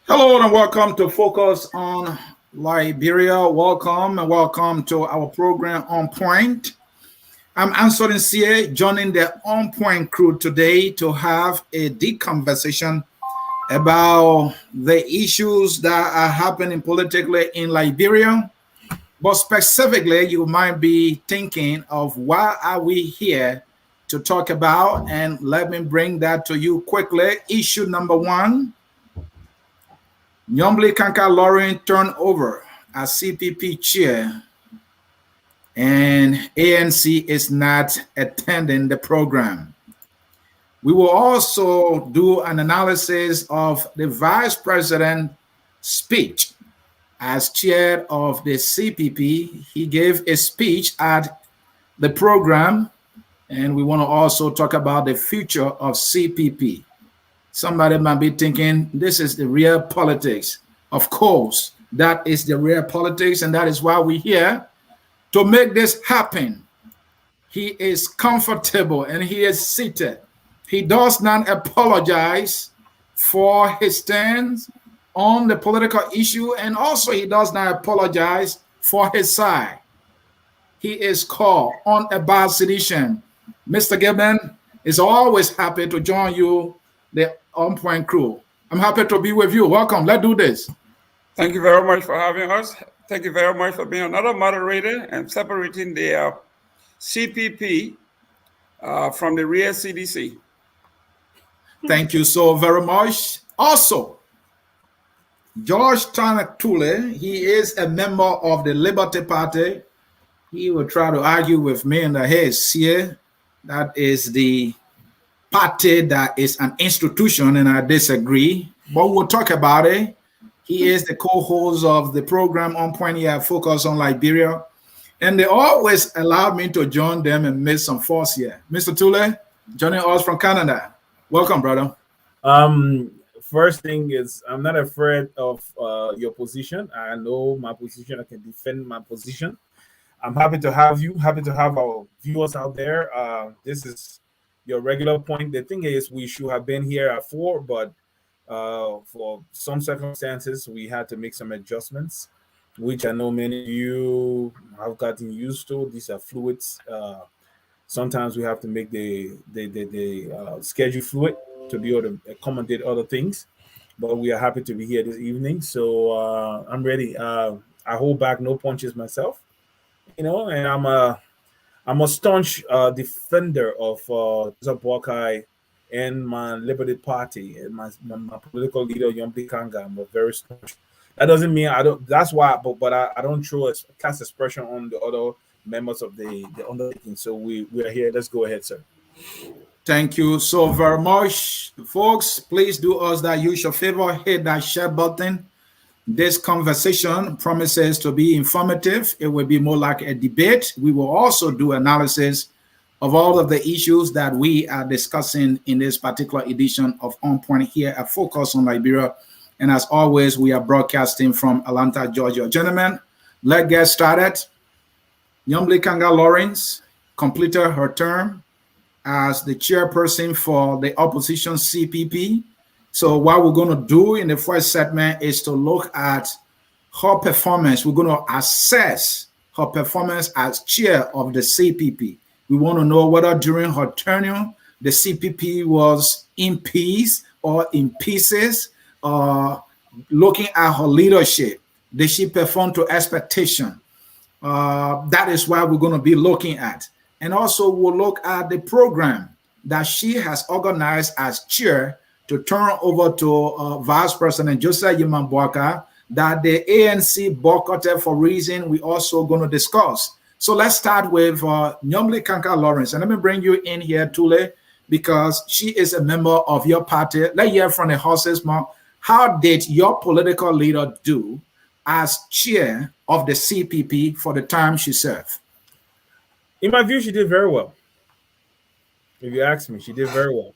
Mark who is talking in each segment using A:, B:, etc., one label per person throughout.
A: Hello and welcome to Focus on Liberia. Welcome and welcome to our program On Point. I'm Ansony Sieh, joining the On Point crew today to have a deep conversation about the issues that are happening politically in Liberia. But specifically, you might be thinking of why are we here to talk about, and let me bring that to you quickly. Issue number one. Nyonblee Lauren turned over as CPP chair, and ANC is not attending the program. We will also do an analysis of the vice president's speech as chair of the CPP. He gave a speech at the program, and we want to also talk about the future of CPP. Somebody might be thinking, this is the real politics. Of course, that is the real politics, and that is why we're here to make this happen. He is comfortable and he is seated. He does not apologize for his stance on the political issue, and also he does not apologize for his side. He is called on a bad sedition. Mr. Gayman is always happy to join you, the On Point crew. I'm happy to be with you. Welcome. Let's do this.
B: Thank you very much for having us. Thank you very much for being another moderator and separating the CPP from the real CDC.
A: Thank you so very much. Also, George Tulay, he is a member of the Liberty Party. He will try to argue with me in the hey, Sieh, that is the party that is an institution, and I disagree. But we'll talk about it. He is the co-host of the program On Point here, Focus on Liberia. And they always allow me to join them and make some force here. Mr. Tulay, joining us from Canada. Welcome, brother.
C: First thing is, I'm not afraid of your position. I know my position. I can defend my position. I'm happy to have you. Happy to have our viewers out there. This is your regular point. The thing is, we should have been here at 4, but for some circumstances, we had to make some adjustments, which I know many of you have gotten used to. These are fluids. Sometimes we have to make the schedule fluid to be able to accommodate other things. But we are happy to be here this evening. So I'm ready. I hold back no punches myself, and I'm a staunch defender of Boakai and my Liberty Party and my political leader Nyonblee. I'm a very staunch. That doesn't mean I don't. That's why, but I don't throw a cast expression on the other members of the undertaking. So we are here. Let's go ahead, sir.
A: Thank you so very much, folks. Please do us that usual favor, hit that share button. This conversation promises to be informative. It will be more like a debate. We will also do analysis of all of the issues that we are discussing in this particular edition of On Point here at Focus on Liberia. And as always, we are broadcasting from Atlanta, Georgia. Gentlemen, let's get started. Nyonblee Lawrence completed her term as the chairperson for the opposition CPP. So what we're going to do in the first segment is to look at her performance. We're going to assess her performance as chair of the CPP. We want to know whether during her tenure, the CPP was in peace or in pieces. Looking at her leadership, did she perform to expectation? That is what we're going to be looking at. And also we'll look at the program that she has organized as chair to turn over to Vice President Joseph Boakai that the ANC boycotted for reason we also going to discuss. So let's start with Nyonblee Lawrence. And let me bring you in here, Tulay, because she is a member of your party. Let's hear from the horse's mouth. How did your political leader do as chair of the CPP for the time she served?
C: In my view, she did very well. If you ask me, she did very well.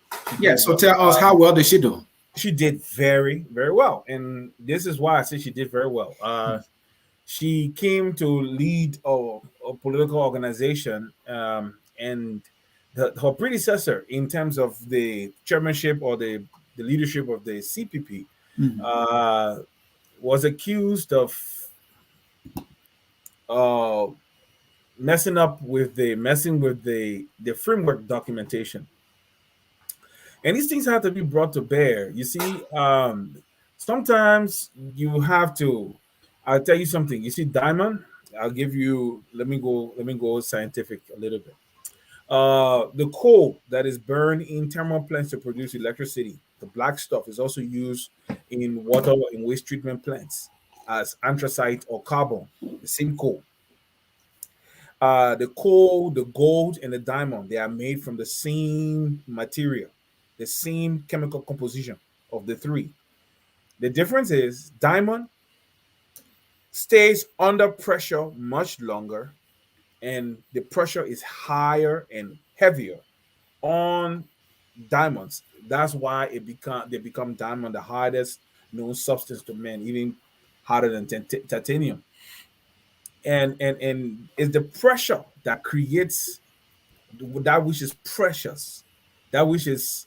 A: So tell us, how well did she do?
C: She did very, very well. And this is why I say she did very well. She came to lead a political organization, and her predecessor in terms of the chairmanship or the leadership of the CPP was accused of messing with the framework documentation. And these things have to be brought to bear. You see, sometimes you have to. I'll tell you something. You see, diamond. I'll give you. Let me go scientific a little bit. The coal that is burned in thermal plants to produce electricity, the black stuff, is also used in water and waste treatment plants as anthracite or carbon, the same coal. The coal, the gold, and the diamond, they are made from the same material, the same chemical composition of the three. The difference is diamond stays under pressure much longer, and the pressure is higher and heavier on diamonds. That's why they become diamond, the hardest known substance to man, even harder than titanium. And it's the pressure that creates that which is precious, that which is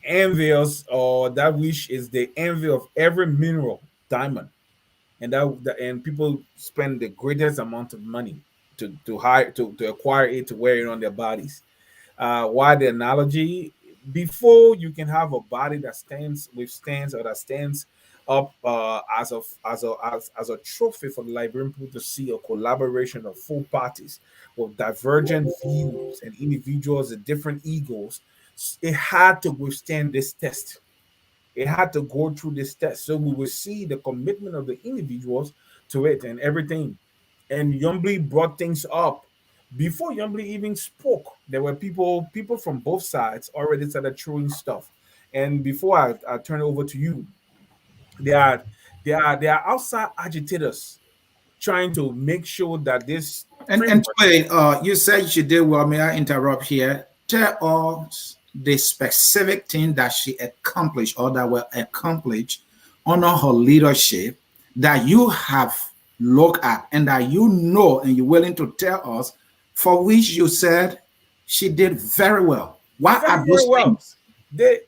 C: envious, or that which is the envy of every mineral, diamond. And people spend the greatest amount of money to acquire it, to wear it on their bodies. Why the analogy? Before you can have a body that withstands or that stands up as a trophy for the Liberian people to see, a collaboration of full parties with divergent views and individuals and different egos, it had to withstand this test. It had to go through this test. So we will see the commitment of the individuals to it and everything. And Nyonblee brought things up. Before Nyonblee even spoke, there were people from both sides already started throwing stuff. And before I turn it over to you, there are outside agitators trying to make sure that this
A: and Tulay, you said you did well. May I interrupt here? Tell us the specific thing that she accomplished or that were accomplished under her leadership that you have looked at and that you know and you're willing to tell us, for which you said she did very well. What are those things?
C: The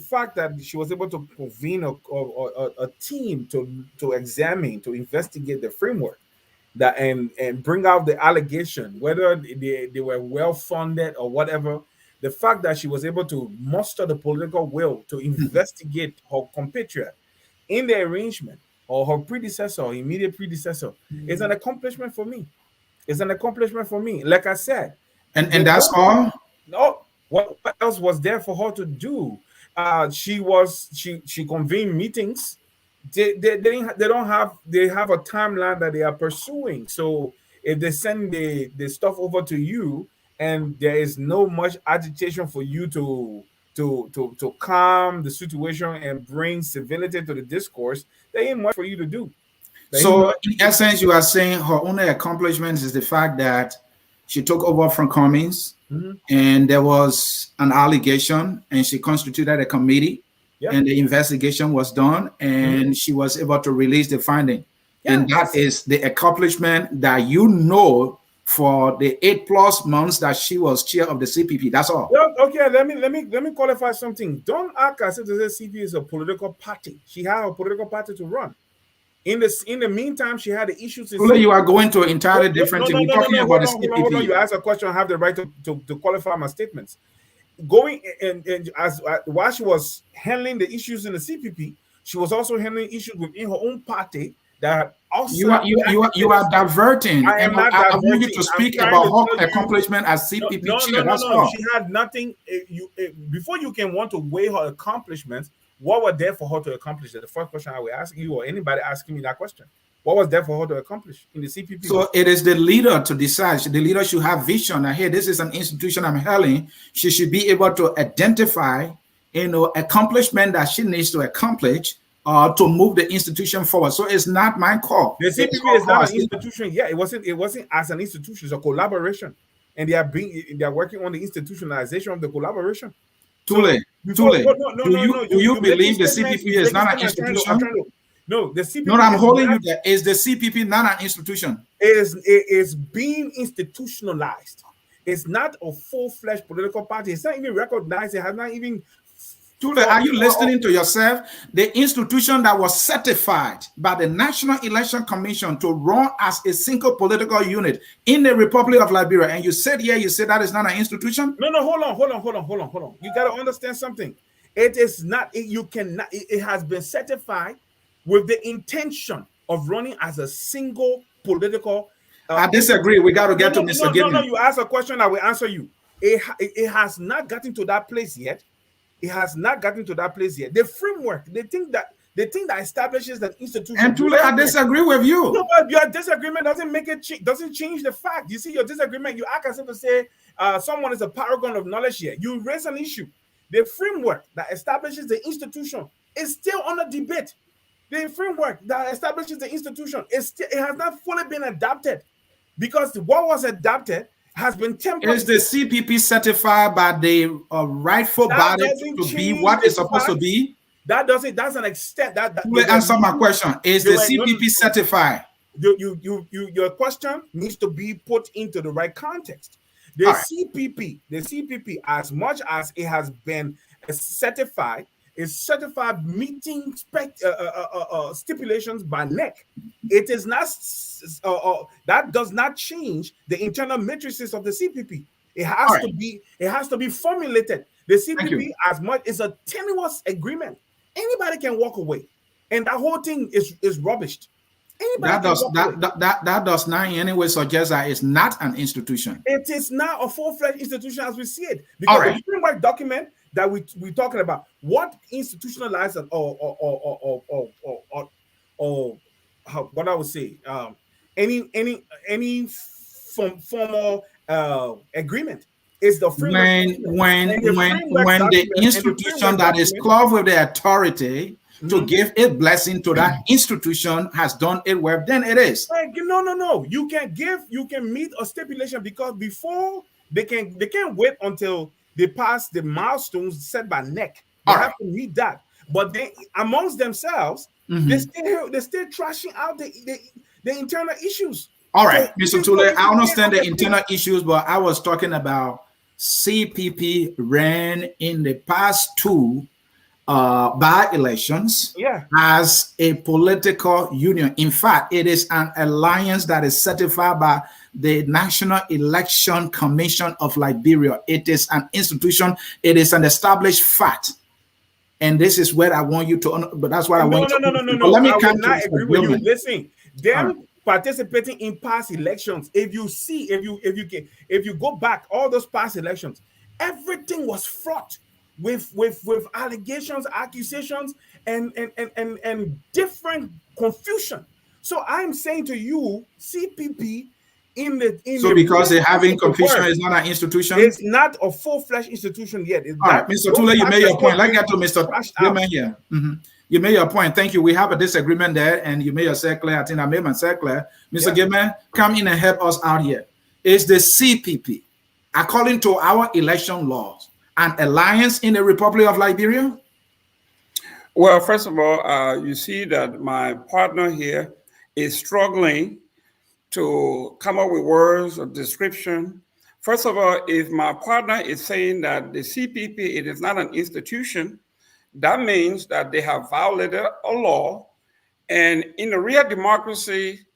C: fact that she was able to convene a team to examine, to investigate the framework, that and bring out the allegation, whether they were well funded or whatever. The fact that she was able to muster the political will to investigate her compatriot in the arrangement, or her predecessor, or immediate predecessor, is an accomplishment for me. It's an accomplishment for me. Like I said,
A: and that's all.
C: No, what else was there for her to do? She convened meetings. They have a timeline that they are pursuing. So if they send the stuff over to you and there is no much agitation for you to calm the situation and bring civility to the discourse, there ain't much for you to do.
A: So in essence, you are saying her only accomplishments is the fact that she took over from Cummings, and there was an allegation, and she constituted a committee, and the investigation was done, and she was able to release the finding. And that is the accomplishment that you know for the 8+ months that she was chair of the CPP. That's all.
C: Okay, let me qualify something. Don't act as if the CPP is a political party. She had a political party to run. In the meantime, she had the issues.
A: You are going to entirely different thing. We're talking about the CPP.
C: Hold on. You ask a question, I have the right to qualify my statements. Going and as while she was handling the issues in the CPP, she was also handling issues within her own party that also
A: you are diverting. I want you to speak about her accomplishment as CPP chair.
C: No. She had nothing. Before you can want to weigh her accomplishments, what was there for her to accomplish? That's the first question I will ask you, or anybody asking me that question. What was there for her to accomplish in the CPP?
A: So it is the leader to decide. The leader should have vision. Hey, this is an institution I'm handling. She should be able to identify, accomplishment that she needs to accomplish to move the institution forward. So it's not my call.
C: The CPP is not an institution. Yeah, it wasn't as an institution. It's a collaboration, and they are working on the institutionalization of the collaboration.
A: Tulay, do you believe the CPP is not an institution?
C: No, the CPP.
A: No, I'm holding you there. Is the CPP not an institution?
C: It is being institutionalized. It's not a full-fledged political party. It's not even recognized. It has not even
A: Tulay, are you listening to yourself? The institution that was certified by the National Election Commission to run as a single political unit in the Republic of Liberia, and you said here, you said that is not an institution?
C: No, hold on. You got to understand something. It is not, you cannot, it has been certified with the intention of running as a single political.
A: I disagree. We got to get to Mr. Gayman.
C: No, you ask a question, I will answer you. It has not gotten to that place yet. It has not gotten to that place yet. The framework, the thing that establishes an institution.
A: And Tulay, I disagree with you.
C: No, but your disagreement doesn't change the fact. You see, your disagreement, you act as if to say someone is a paragon of knowledge here. You raise an issue. The framework that establishes the institution is still under debate. The framework that establishes the institution it has not fully been adapted, because what was adapted has been tempered.
A: Is the CPP certified by the rightful body to be what it's supposed to be?
C: That's an extent that
A: answer my question. Is the CPP certified?
C: Your question needs to be put into the right context. The CPP, as much as it has been certified, is certified meeting stipulations by NEC. It is not that does not change the internal matrices of the CPP. It has to be formulated. The CPP, as much, is a tenuous agreement. Anybody can walk away, and that whole thing is rubbish.
A: That does not in any way suggest that it's not an institution.
C: It is not a full-fledged institution as we see it, because the framework document that we're talking about, what institutionalized or what I would say, any formal agreement is the framework.
A: When the institution that is clothed with the authority to give a blessing to that institution has done it well, then it is.
C: No. You can meet a stipulation, because before they can't wait until they pass the milestones set by NEC. They have to meet that. But they amongst themselves, they're still trashing out the internal issues.
A: All right, so Mr. Tulay, I understand the internal issues, but I was talking about CPP ran in the past two by-elections as a political union. In fact, it is an alliance that is certified by the National Election Commission of Liberia. It is an institution. It is an established fact. And this is where I want you to, but that's what I want you to.
C: No. Let me not agree with you. Listen, them participating in past elections, if you go back all those past elections, everything was fraught with allegations, accusations, and different confusion. So I'm saying to you, CPP
B: because they're having confusion, it's not an institution.
C: It's not a full-fledged institution yet.
A: All right, Mr. Tulay, you made your point. Let's get to Mr. Gayman here. You made your point. Thank you. We have a disagreement there, and you made yourself clear. I think I made myself clear. Mr. Gayman, come in and help us out here. Is the CPP, according to our election laws, an alliance in the Republic of Liberia?
B: Well, first of all, you see that my partner here is struggling to come up with words of description. First of all, if my partner is saying that the CPP, it is not an institution, that means that they have violated a law. And in a real democracy,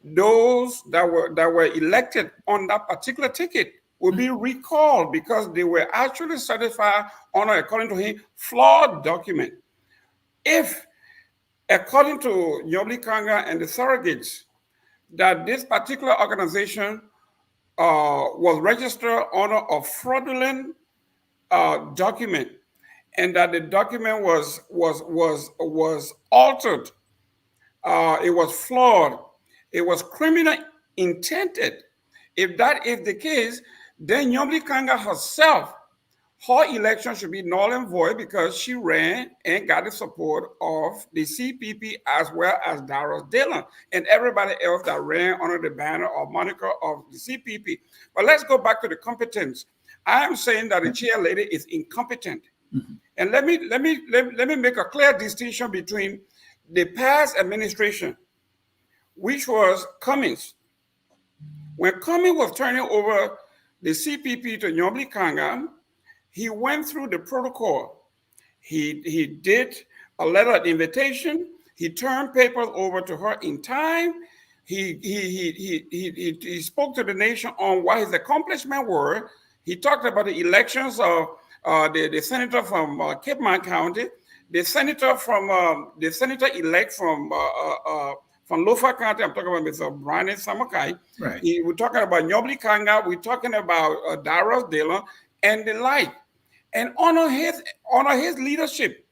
B: those that were elected on that particular ticket will be recalled because they were actually certified on, according to him, flawed document. If, according to Nyonblee and the surrogates, that this particular organization was registered under a fraudulent document, and that the document was altered, it was flawed, it was criminal intended. If that is the case, then Nyonblee herself, her election should be null and void because she ran and got the support of the CPP as well as Darius Dillon and everybody else that ran under the banner or moniker of the CPP. But let's go back to the competence. I am saying that the chair lady is incompetent. And let me make a clear distinction between the past administration, which was Cummings. When Cummings was turning over the CPP to Nyonblee, he went through the protocol. He did a letter of invitation. He turned papers over to her in time. He spoke to the nation on what his accomplishments were. He talked about the elections of the senator from Gayman County, the senator elect from Lofa County. I'm talking about Mr. Brian Samakai.
A: Right.
B: We're talking about Nyonblee Kanga. We're talking about Darius Dillon and the like, and honor his leadership.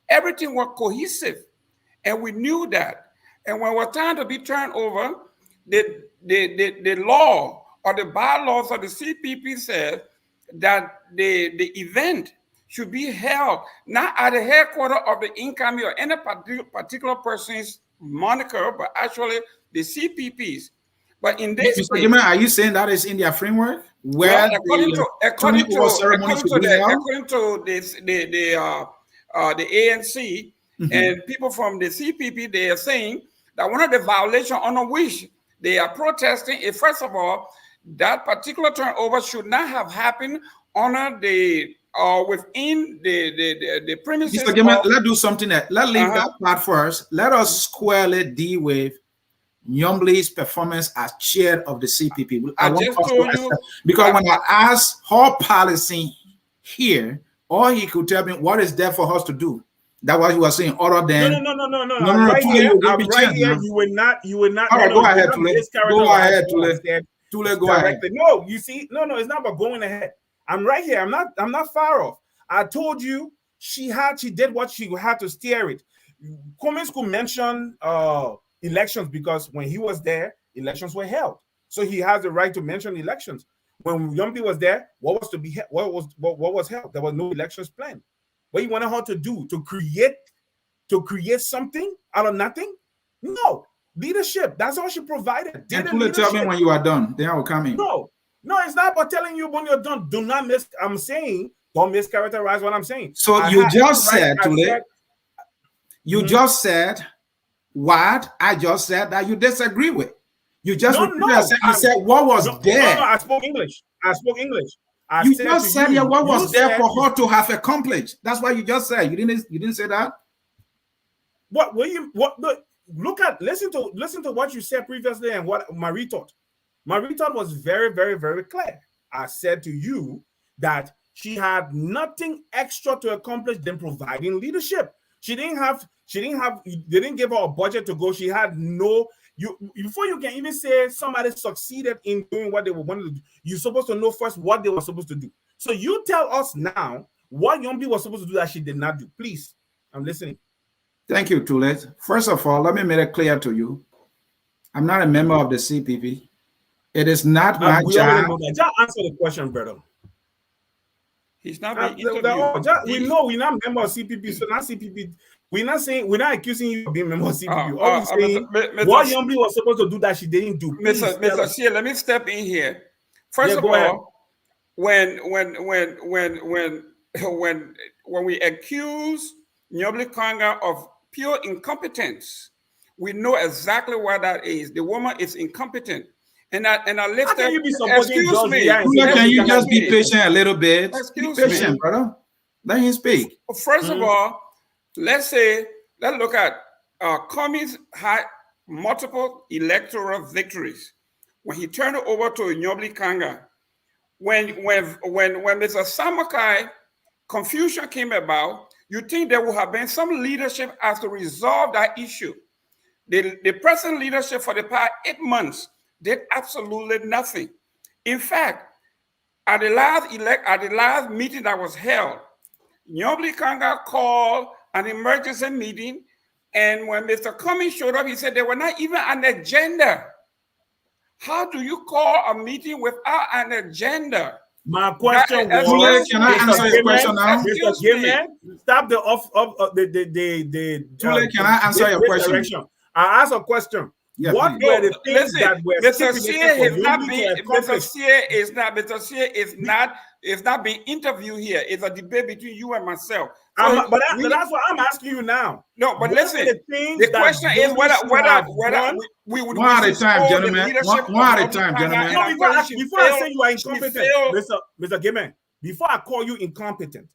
B: Everything was cohesive, and we knew that. And when it was time to be turned over, the law or the bylaws of the CPP said that the event should be held not at the headquarters of the incoming or any particular person's moniker, but actually the CPPs. But in this case,
A: Gayman, are you saying that is in their framework? Where
B: according to the ANC and people from the CPP, they are saying that one of the violations on which they are protesting is, first of all, that particular turnover should not have happened under the within the premises.
A: Mr. Gayman, let's do something that let's leave that part first. Let us squarely deal with Nyonblee's performance as chair of the CPP.
B: I just told you,
A: because when I asked her policy here, all he could tell me what is there for us to do. That's what he was saying. Other than
C: no. I'm right here. You would not.
A: All right, go ahead, Tulay. Go ahead, Tulay. Go ahead.
C: No, you see, no. It's not about going ahead. I'm right here. I'm not far off. I told you she did what she had to steer it. Cummings could mention elections because when he was there, elections were held. So he has the right to mention elections. When Nyonblee was there, what was held? There was no elections planned. What you wanted her to do to create something out of nothing? No, leadership. That's all she provided.
A: And tell me when you are done. Then I will come in.
C: No, it's not about telling you when you're done. Do not I'm saying, don't mischaracterize what I'm saying.
A: So you just said, Tulay, just said what I just said that you disagree with. You just you said what was there.
C: No, I spoke English.
A: You just said what was there for her to have accomplished. That's what you just said. You didn't say that. Listen to what you said previously and what my retort. My retort was very, very, very clear. I said to you that she had nothing extra to accomplish than providing leadership. They didn't give her a budget to go. She had no. Before you can even say somebody succeeded in doing what they were wanting to do, you're supposed to know first what they were supposed to do. So you tell us now what Nyonblee was supposed to do that she did not do. Please, I'm listening. Thank you, Tulay. First of all, let me make it clear to you. I'm not a member of the CPP. It is not my job.
C: Just answer the question, brother.
B: He's not being interviewed.
C: We know we're not member of CPP, so not CPP. We're not accusing you of being member of CPP. All we're saying, what Nyonblee was supposed to do that she didn't do.
B: Mr. Sieh, let me step in here. First of all, when we accuse Nyonblee Kanga of pure incompetence, we know exactly what that is. The woman is incompetent. And I lift up. Excuse me.
A: Can you just be patient a little bit?
B: Excuse
A: me, patient, brother. Let him speak.
B: First of all, let's look at Cummings had multiple electoral victories. When he turned it over to Nyonblee Kanga, when Mr. Samakai confusion came about, you think there would have been some leadership as to resolve that issue. The present leadership for the past 8 months did absolutely nothing. In fact, at the last meeting that was held, Nyonblee Kanga called an emergency meeting, and when Mr. Cummings showed up, he said there were not even an agenda. How do you call a meeting without an agenda?
C: My question was,
A: can I answer your question now?
C: Mr. Gayman, stop the
A: Tulay, can I answer your question?
C: I asked a question.
A: Yeah,
C: what were the things that were
B: Mr. Sieh is not being interviewed here. It's a debate between you and myself. So
C: but that's what I'm asking you now.
B: No, but listen, the question is whether we would
A: one at a time, gentlemen. One at a time, gentlemen.
C: Before I say you are incompetent, Mr. Gayman, before I call you incompetent,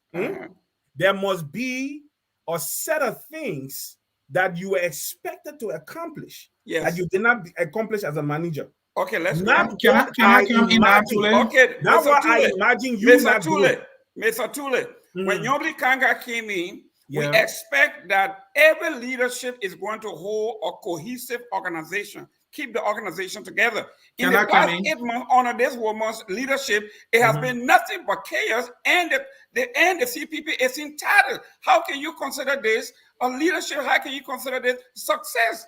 C: there must be a set of things that you were expected to accomplish that you did not accomplish as a manager.
B: Okay, let's
A: can I come in now, Tulay?
B: Okay,
C: that's what I imagine you not doing.
B: Mr. Tulay, when Nyonblee Kanneh came in, we
C: Yeah.
B: expect that every leadership is going to hold a cohesive organization, keep the organization together. In the past 8 months under this woman's leadership, it has been nothing but chaos, and the CPP is entitled. How can you consider this a leadership? How can you consider this success?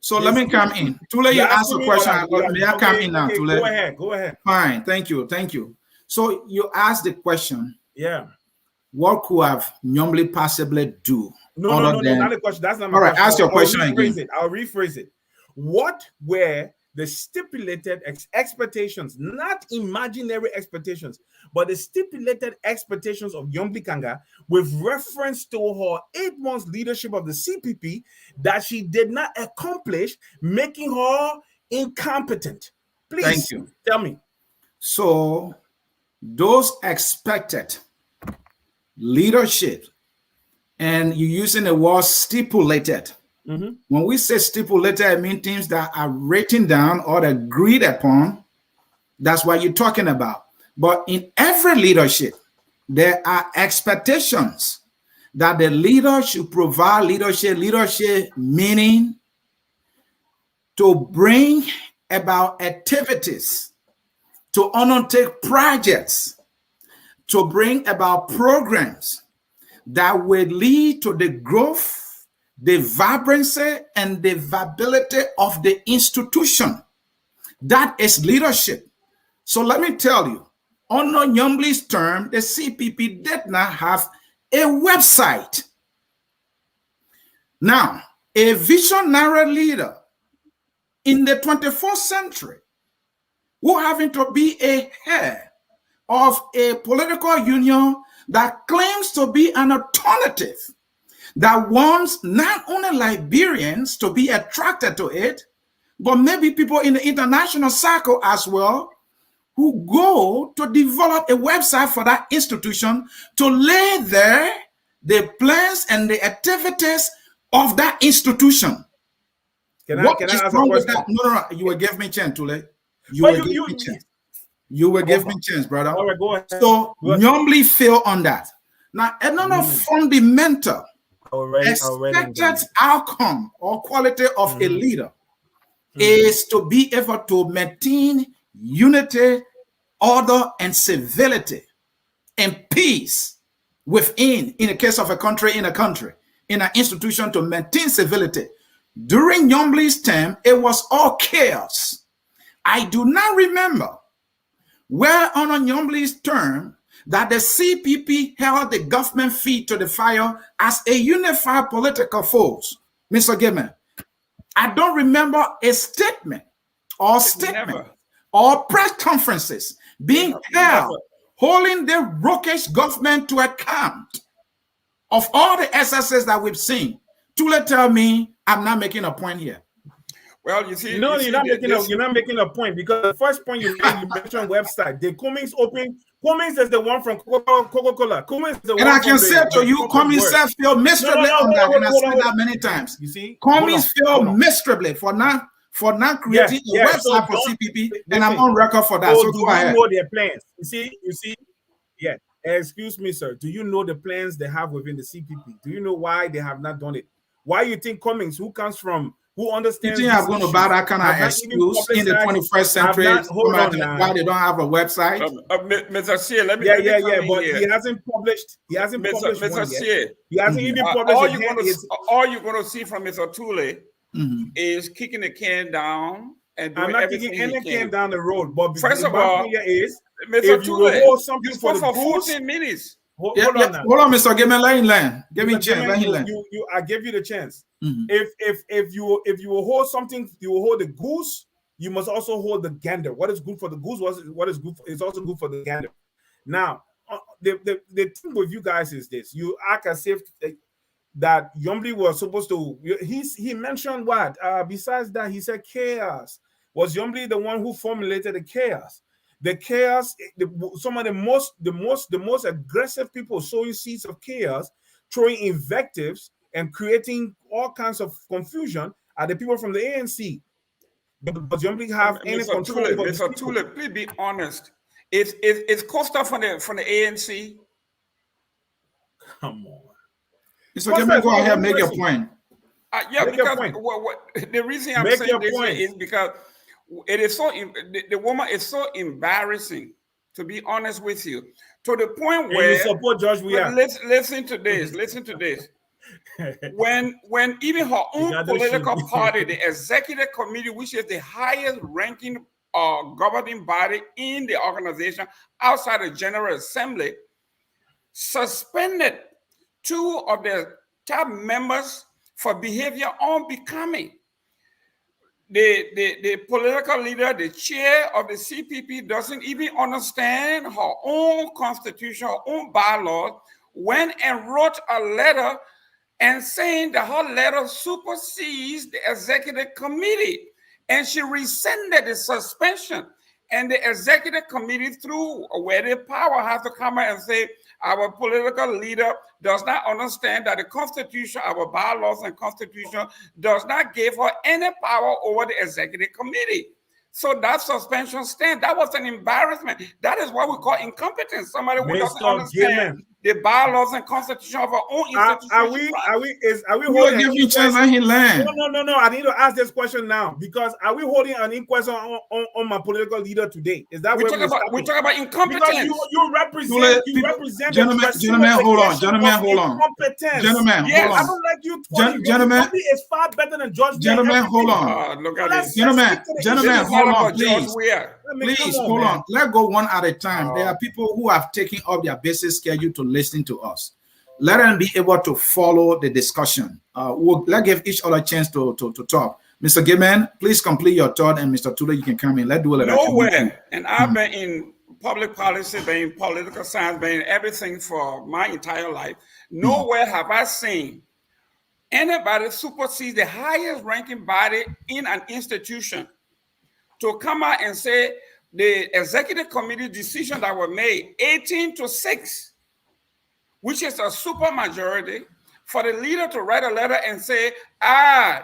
A: So let me come in. Tulay, you asked a question. May I come in now, Tulay?
C: Go ahead.
A: Fine, thank you. So you asked the question.
C: Yeah.
A: What could have Nyonblee possibly do?
C: No, not the question. That's not my question.
A: All right, ask your question again.
C: I'll rephrase it. What were the stipulated expectations, not imaginary expectations, but the stipulated expectations of Nyonblee Kanneh with reference to her 8 months leadership of the CPP that she did not accomplish, making her incompetent? Please,
A: thank you.
C: Tell me.
A: So those expected leadership, and you're using the word stipulated. When we say stipulated, it means things that are written down or agreed upon. That's what you're talking about. But in every leadership, there are expectations that the leader should provide leadership meaning to bring about activities, to undertake projects, to bring about programs that will lead to the growth, the vibrancy, and the viability of the institution. That is leadership. So let me tell you, under Nyonblee's term, the CPP did not have a website. Now, a visionary leader in the 21st century who having to be a head of a political union that claims to be an alternative, that wants not only Liberians to be attracted to it, but maybe people in the international circle as well, who go to develop a website for that institution to lay there the plans and the activities of that institution.
C: Can I ask a question?
A: No, you will give me a chance, Tulay. You will give me a chance, brother.
C: All right, go ahead.
A: So Nyonblee failed on that. Now, another fundamental expected outcome or quality of a leader is to be able to maintain unity, order, and civility and peace within, in the case of a country, in an institution, to maintain civility. During Nyonblee's term, it was all chaos. I do not remember where on Nyonblee's term that the CPP held the government feet to the fire as a unified political force. Mr. Gayman, I don't remember a statement or press conferences being held holding the raucous government to account of all the excesses that we've seen. Tulay, tell me I'm not making a point here.
B: Well, you see,
C: you're not making a point, because the first point you mentioned website. The Cummings is the one from Coca-Cola.
A: And I can say to you, Cummings feel miserably on that, and I said that many times.
C: You see,
A: Cummings feel miserably for not creating a website for CPP, and I'm on record for that. So go ahead.
C: Do you know their plans? You see, yeah. Excuse me, sir. Do you know the plans they have within the CPP? Do you know why they have not done it? Why you think Cummings, who understands?
A: You think I'm going to buy that kind of excuse in the 21st century? Why they don't have a website?
B: Mr. Sieh, let me.
C: But he hasn't published.
B: Mr. Sieh,
C: he hasn't even published.
B: All you're going to see from Mr. Tulay is kicking the can down and doing
C: I'm not kicking any can down the road. But
B: first of all,
C: Mr. Tulay,
B: you spoke for 14 minutes.
C: Hold on,
A: Mr. Gayman, let him land. Give me a chance. Let him land.
C: I give you the chance. If you will hold something, you will hold the goose. You must also hold the gander. What is good for the goose? What is good? It's also good for the gander. Now, the thing with you guys is this: you act as if that Nyonblee was supposed to. He mentioned what? Besides that, he said chaos. Was Nyonblee the one who formulated the chaos? the chaos, some of the most aggressive people sowing seeds of chaos, throwing invectives and creating all kinds of confusion are the people from the ANC. But you don't have any
B: Mr.
C: control
B: Tulay,
C: over
B: Mr. Tulay, please be honest. Is Costa from the ANC?
C: Come on.
A: Mr. Gayman, go ahead, make your point.
B: Yeah,
C: Make
B: because the reason I'm saying this is because it is so, the woman is so embarrassing, to be honest with you, to the point where
C: you support George Weah.
B: Listen to this. Listen to this. When even her own political party, the executive committee, which is the highest ranking governing body in the organization outside the General Assembly, suspended 2 of their top members for behavior unbecoming. The political leader, the chair of the CPP, doesn't even understand her own constitution, her own bylaws, went and wrote a letter and saying that her letter supersedes the executive committee. And she rescinded the suspension. And the executive committee, through where the power has to come out and say, our political leader does not understand that the Constitution, our bylaws and Constitution, does not give her any power over the executive committee. So that suspension stands. That was an embarrassment. That is what we call incompetence. Somebody who doesn't understand the bylaws and Constitution of our own institution.
C: Are we
A: holding give you chance and he land?
C: No. I need to ask this question now, because are we holding an inquest on my political leader today? Is that
B: we talk about incompetence?
C: Because you represent
A: gentlemen, hold on. Gentlemen, hold on. Gentlemen, hold on.
C: I don't like you.
A: Gentlemen,
C: is far better than George.
A: Gentlemen, hold on.
B: Look at this.
A: Gentlemen, hold on, please.
C: Please
A: hold on. Let's go one at a time. There are people who have taken up their basic schedule to listen to us. Let them be able to follow the discussion. Let's give each other a chance to talk. Mr. Gayman, please complete your thought, and Mr. Tulay, you can come in. Let's do it.
B: Nowhere, and I've been in public policy, been in political science, been in everything for my entire life. Nowhere have I seen anybody supersede the highest ranking body in an institution to come out and say the executive committee decision that were made 18-6, which is a super majority, for the leader to write a letter and say, I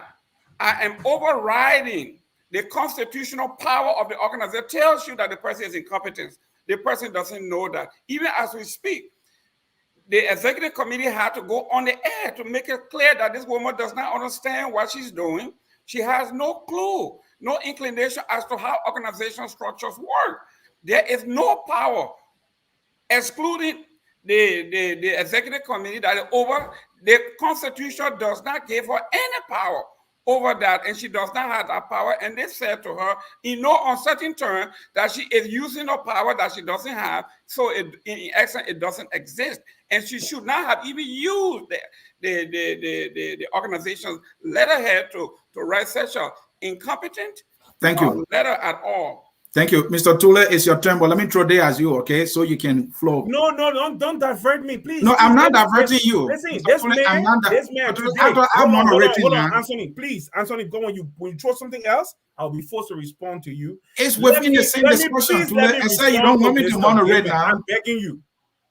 B: am overriding the constitutional power of the organization, tells you that the person is incompetent. The person doesn't know that. Even as we speak, the executive committee had to go on the air to make it clear that this woman does not understand what she's doing. She has no clue, no inclination as to how organizational structures work. There is no power, excluding the executive committee, that over the Constitution does not give her any power over that, and she does not have that power. And they said to her in no uncertain terms that she is using a power that she doesn't have, so in essence it doesn't exist, and she should not have even used the organization's letterhead to write such a incompetent letter at all.
A: Thank you. Mr. Tulay, it's your turn, but let me throw there as you, okay? So you can flow.
C: No, don't divert me, please.
A: No, I'm not diverting you.
C: Listen, this man today. I'm moderating now. Ansony, please. Ansony, go when you throw something else, I'll be forced to respond to you.
A: It's within the same discussion, Tulay. I say you don't want me to moderate now.
C: I'm begging you.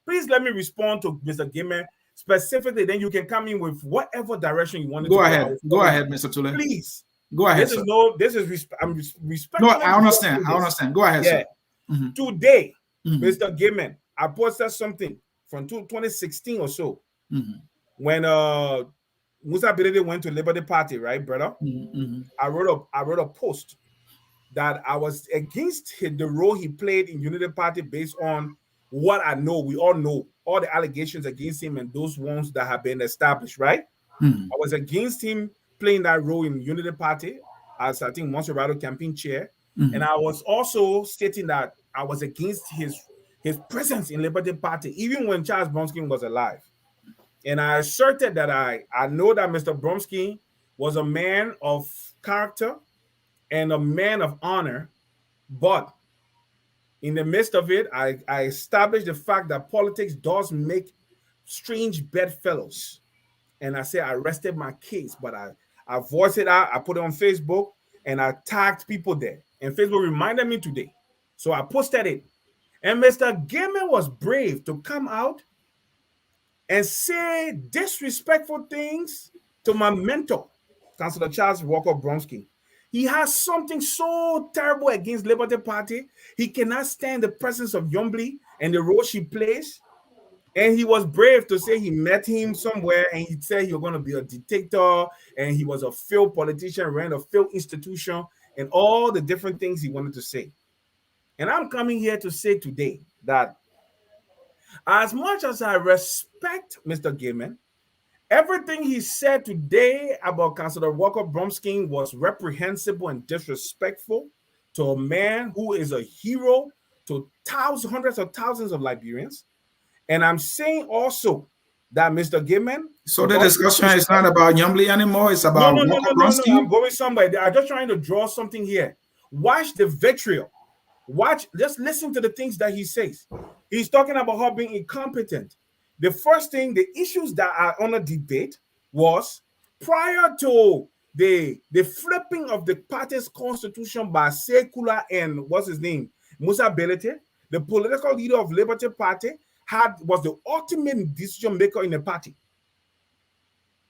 C: Please let me respond to Mr. Gayman specifically, then you can come in with whatever direction you want to
A: go ahead. Go ahead, Mr. Tulay.
C: Please.
A: Go ahead.
C: I'm respectful.
A: No, I understand. Go ahead, sir.
C: Today, Mr. Gayman, I posted something from 2016 or so when Musa Birede went to Liberty Party, right, brother? I wrote a post that I was against the role he played in Unity Party based on what I know. We all know all the allegations against him and those ones that have been established, right? I was against him playing that role in Unity Party as, I think, Monserrato campaign chair. And I was also stating that I was against his presence in Liberty Party, even when Charles Bronski was alive. And I asserted that I know that Mr. Bronski was a man of character and a man of honor, but in the midst of it, I established the fact that politics does make strange bedfellows. And I said I rested my case, but I voiced it out. I put it on Facebook, and I tagged people there. And Facebook reminded me today. So I posted it. And Mr. Gayman was brave to come out and say disrespectful things to my mentor, Councillor Charles Walker Bromsky. He has something so terrible against Liberty Party. He cannot stand the presence of Nyonblee and the role she plays. And he was brave to say he met him somewhere and he said he was going to be a dictator and he was a failed politician, ran a failed institution, and all the different things he wanted to say. And I'm coming here to say today that as much as I respect Mr. Gayman, everything he said today about Councillor Walker Bromsky was reprehensible and disrespectful to a man who is a hero to hundreds of thousands of Liberians. And I'm saying also that Mr. Gayman.
A: So the discussion is not about Nyonblee anymore. It's about Walker Bromsky.
C: I'm going somewhere. I'm just trying to draw something here. Watch the vitriol. Watch. Just listen to the things that he says. He's talking about her being incompetent. The first thing, the issues that are on a debate was prior to the flipping of the party's constitution by Sieh and what's his name, Musa Belete, the political leader of Liberty Party, was the ultimate decision maker in the party.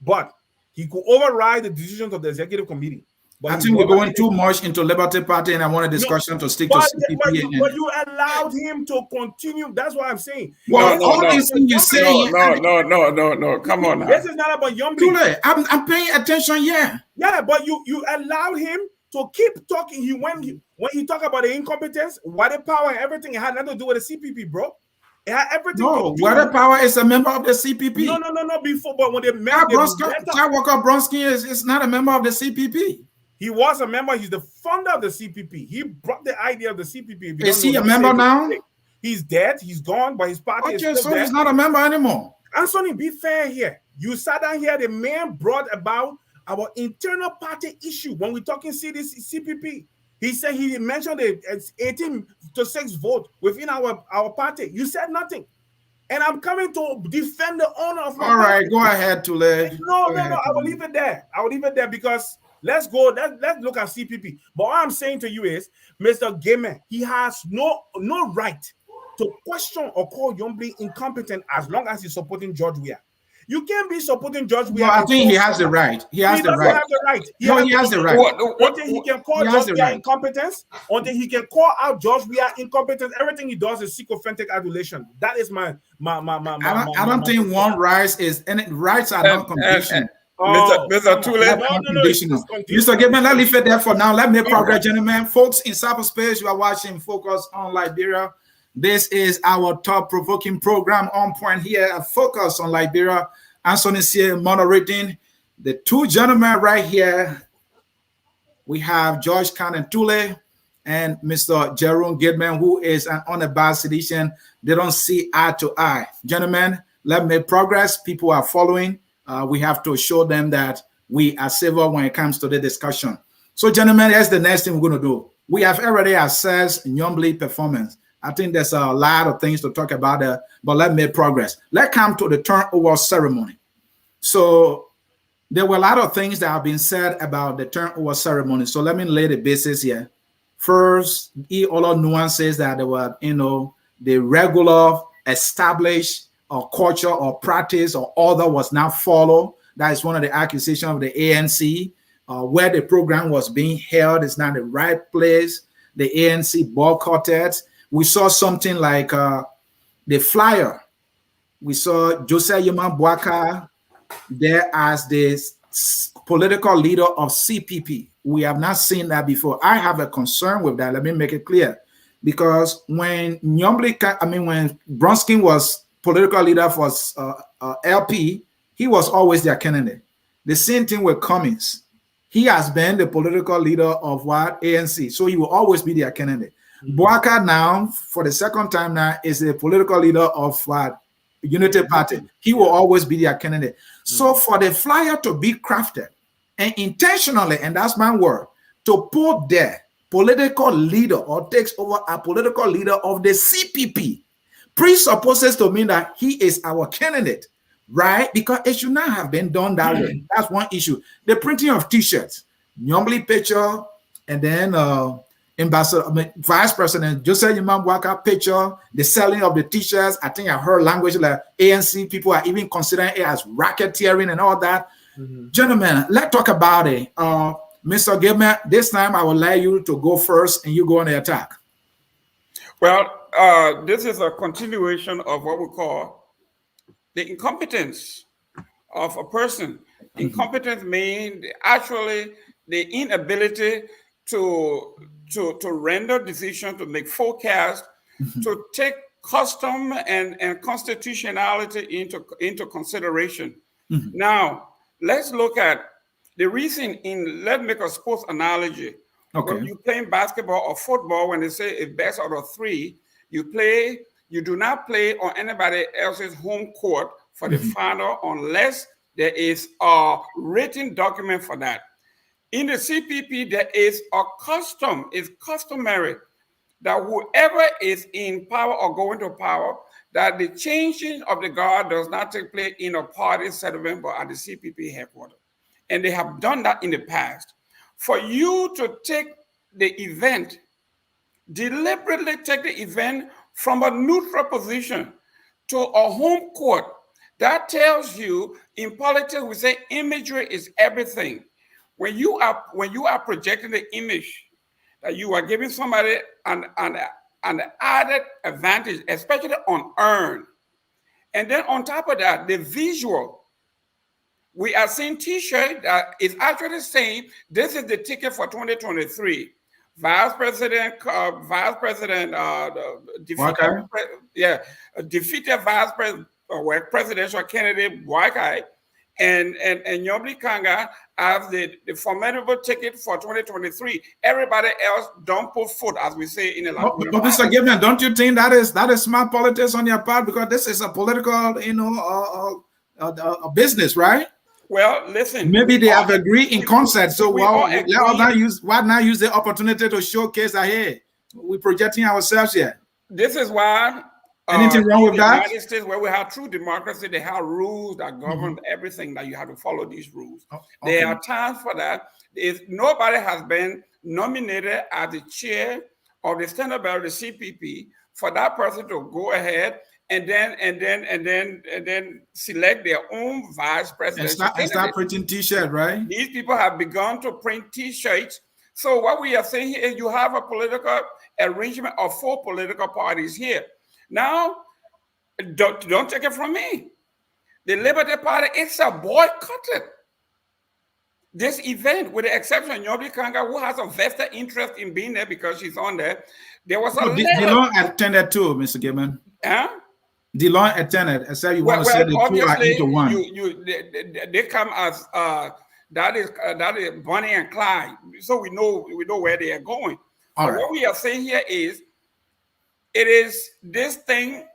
C: But he could override the decisions of the executive committee. But
A: I think we're going too much into Liberty Party, and I want a discussion to stick to CPP.
C: But you allowed him to continue. That's what I'm saying.
A: Well, all these things you say.
B: No. Come on now.
C: This is not about Nyonblee.
A: Tulay, I'm paying attention.
C: Yeah, but you allowed him to keep talking. When he talked about the incompetence, water power, and everything, it had nothing to do with the CPP, bro. It had everything to do.
A: Water Power is a member of the CPP.
C: No. Before, but when they met,
A: Walker Bromsky is not a member of the CPP.
C: He was a member. He's the founder of the CPP. He brought the idea of the CPP.
A: Is he a member now?
C: He's dead. He's gone, but his party is still
A: so
C: there.
A: He's not a member anymore.
C: Ansony, be fair here. You sat down here. The man brought about our internal party issue when we're talking CPP. He said he mentioned the 18-6 vote within our party. You said nothing. And I'm coming to defend the honor of my party.
A: All right, go ahead, Tulay.
C: No. I will leave it there. Because let's look at CPP. But what I'm saying to you is, Mr. Gayman, he has no right to question or call Nyonblee incompetent as long as he's supporting George Weah. You can't be supporting George Weah.
A: No, I think he has the right. He has the right. He has the right.
C: Until he can call George Weah incompetence, until he can call out George Weah incompetence, everything he does is sycophantic adulation. That is my.
A: I don't think one rights is any rights are not conditional.
B: Mr. Tulay.
A: Mr. Gayman, let's leave it there for now. Let me progress, gentlemen. Folks in cyberspace, you are watching Focus on Liberia. This is our thought-provoking program on point here at Focus on Liberia. Ansony Sieh moderating. The two gentlemen right here, we have George Kanneh Tulay and Mr. Jerome Gayman, who is an unabashed citizen. They don't see eye to eye. Gentlemen, let me progress. People are following. We have to show them that we are civil when it comes to the discussion. So, gentlemen, here's the next thing we're going to do. We have already assessed Nyonblee performance. I think there's a lot of things to talk about there, but let me progress. Let's come to the turnover ceremony. So there were a lot of things that have been said about the turnover ceremony. So let me lay the basis here. First, all of nuances that there were, the regular established or culture or practice or order was not followed. That is one of the accusations of the ANC. Where the program was being held is not the right place. The ANC boycotted. We saw something like the flyer. We saw Joseph Yaman Boakai there as the political leader of CPP. We have not seen that before. I have a concern with that. Let me make it clear. Because when when Bromsky was political leader for LP, he was always their candidate. The same thing with Cummings. He has been the political leader of what? ANC. So he will always be their candidate. Boakai now, for the second time now, is the political leader of what? Unity Party. He will always be their candidate. So for the flyer to be crafted and intentionally, and that's my word, to put their political leader or takes over a political leader of the CPP presupposes to mean that he is our candidate, right? Because it should not have been done that way. That's one issue. The printing of t-shirts, Nyonblee picture, and then Ambassador, Vice President Joseph Boakai picture, the selling of the t-shirts. I think I heard language like ANC people are even considering it as racketeering and all that. Gentlemen, let's talk about it. Mr. Gayman, this time I will allow you to go first and you go on the attack.
B: Well, this is a continuation of what we call the incompetence of a person. Incompetence means actually the inability to render decisions, to make forecasts, to take custom and constitutionality into consideration. Now, let's look at the reason let's make a sports analogy.
A: Okay.
B: When you playing basketball or football, when they say it's best out of three, you do not play on anybody else's home court for the final unless there is a written document for that. In the CPP, there is a custom, it's customary that whoever is in power or going to power, that the changing of the guard does not take place in a party settlement, but at the CPP headquarters. And they have done that in the past. For you to take the event, deliberately take the event from a neutral position to a home court, that tells you in politics, we say imagery is everything. When you are projecting the image that you are giving somebody an added advantage, especially unearned. And then on top of that, the visual. We are seeing T-shirt that is actually saying this is the ticket for 2023. Defeated presidential candidate Boakai and Nyonblee Kanneh have the formidable ticket for 2023. Everybody else don't put foot, as we say in the language.
A: But Mr. Gayman, don't you think that is smart politics on your part, because this is a political, a business, right?
B: Well, listen.
A: Maybe they have agreed in concert. So why not use the opportunity to showcase that, hey, we're projecting ourselves here?
B: This is why.
A: Anything wrong with that?
B: United States, where we have true democracy, they have rules that govern everything, that you have to follow these rules.
A: Oh, okay.
B: There are times for that. If nobody has been nominated as the chair of the standard bearer of the CPP, for that person to go ahead and then select their own vice president.
A: And start printing T-shirts, right?
B: These people have begun to print T-shirts. So what we are saying here is you have a political arrangement of 4 political parties here. Now, don't take it from me. The Liberty Party, it's a boycotted this event, with the exception of Nyonblee Kanneh, who has a vested interest in being there because she's on there. There was a
A: DeLon attended too, Mr. Gayman.
B: Huh?
A: DeLon attended. I said you want to say the two are into one.
B: They come as that is Bonnie and Clyde, so we know where they are going.
A: All right.
B: What we are saying here is, it is this thing,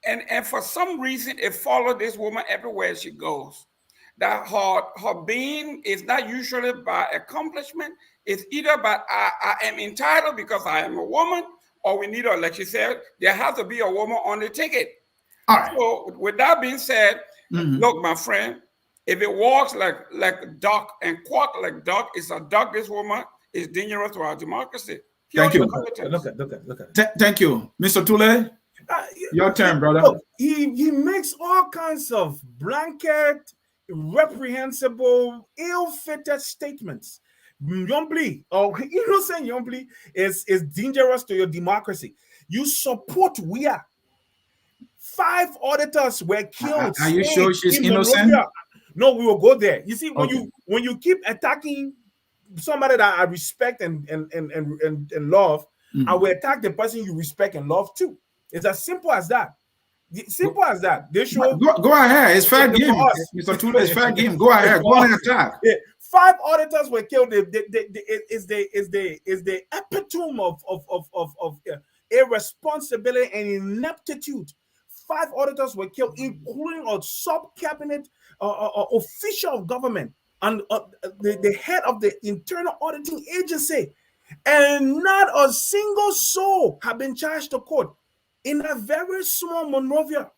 B: and for some reason it followed this woman everywhere she goes. That her being is not usually by accomplishment. It's either by I am entitled because I am a woman, or we need, like she said, there has to be a woman on the ticket.
A: All right.
B: So with that being said, look, my friend, if it walks like duck and quack like duck, it's a duck. This woman is dangerous to our democracy.
A: Thank you.
C: Look at.
A: Thank you, Mr. Tulay. Your turn, brother.
C: Look, he makes all kinds of blanket, reprehensible, ill-fitted statements. Nyonblee, or innocent Nyonblee, is dangerous to your democracy. You support WIA. 5 auditors were killed.
A: Are you sure she's innocent?
C: No, we will go there. You see, when you keep attacking somebody that I respect and love, I will attack the person you respect and love too. It's as simple as that. Simple as that. They show
A: go ahead. It's fair game, Mr. Tulay. It's fair game. Go ahead. Go on and attack.
C: 5 auditors were killed. Is the epitome of irresponsibility and ineptitude. 5 auditors were killed, including a sub-cabinet official of government and the head of the internal auditing agency, and not a single soul have been charged to court in a very small Monrovia.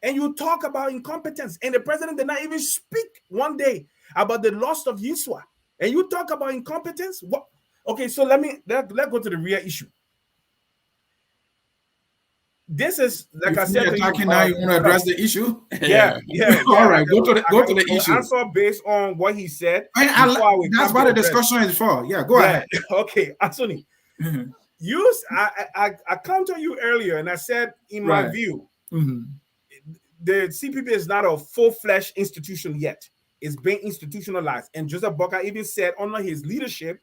C: And you talk about incompetence, and the president did not even speak one day about the loss of Yusua. And you talk about incompetence. What? Okay, so let's go to the real issue. This is like I said to
A: attacking
C: you.
A: Now you want to address the issue?
C: Yeah.
A: All right, go to the issue.
C: Answer based on what he said.
A: That's what the discussion is for. Yeah, go ahead.
C: Okay, Ansony. I counted you earlier, and I said, in my view, the CPP is not a full-fledged institution yet. It's being institutionalized. And Joseph Boakai even said under his leadership,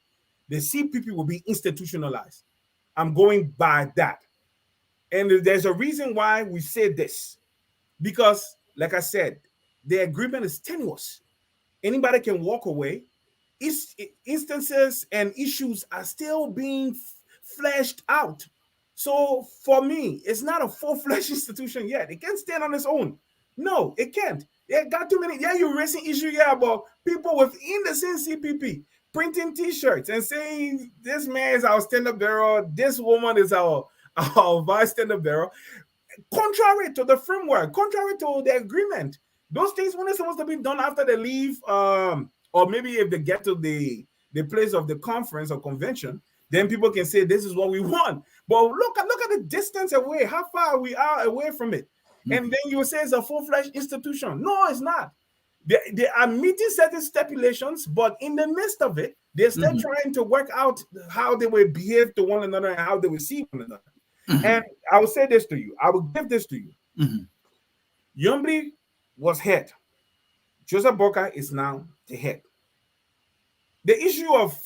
C: the CPP will be institutionalized. I'm going by that. And there's a reason why we say this. Because, like I said, the agreement is tenuous. Anybody can walk away. Instances and issues are still being fleshed out. So for me, it's not a full-fledged institution yet. It can't stand on its own. No, it can't. It got too many. Yeah, you're raising issues about people within the same CPP printing T-shirts and saying this man is our stand-up bearer, this woman is our vice stand-up bearer. Contrary to the framework, contrary to the agreement. Those things weren't supposed to be done after they leave, or maybe if they get to the place of the conference or convention, then people can say this is what we want. But look at the distance away, how far we are away from it. And then you say it's a full-fledged institution. No, it's not. They are meeting certain stipulations, but in the midst of it, they're still trying to work out how they will behave to one another and how they will see one another. And I will say this to you. I will give this to you. Nyonblee was head. Joseph Boakai is now the head. The issue of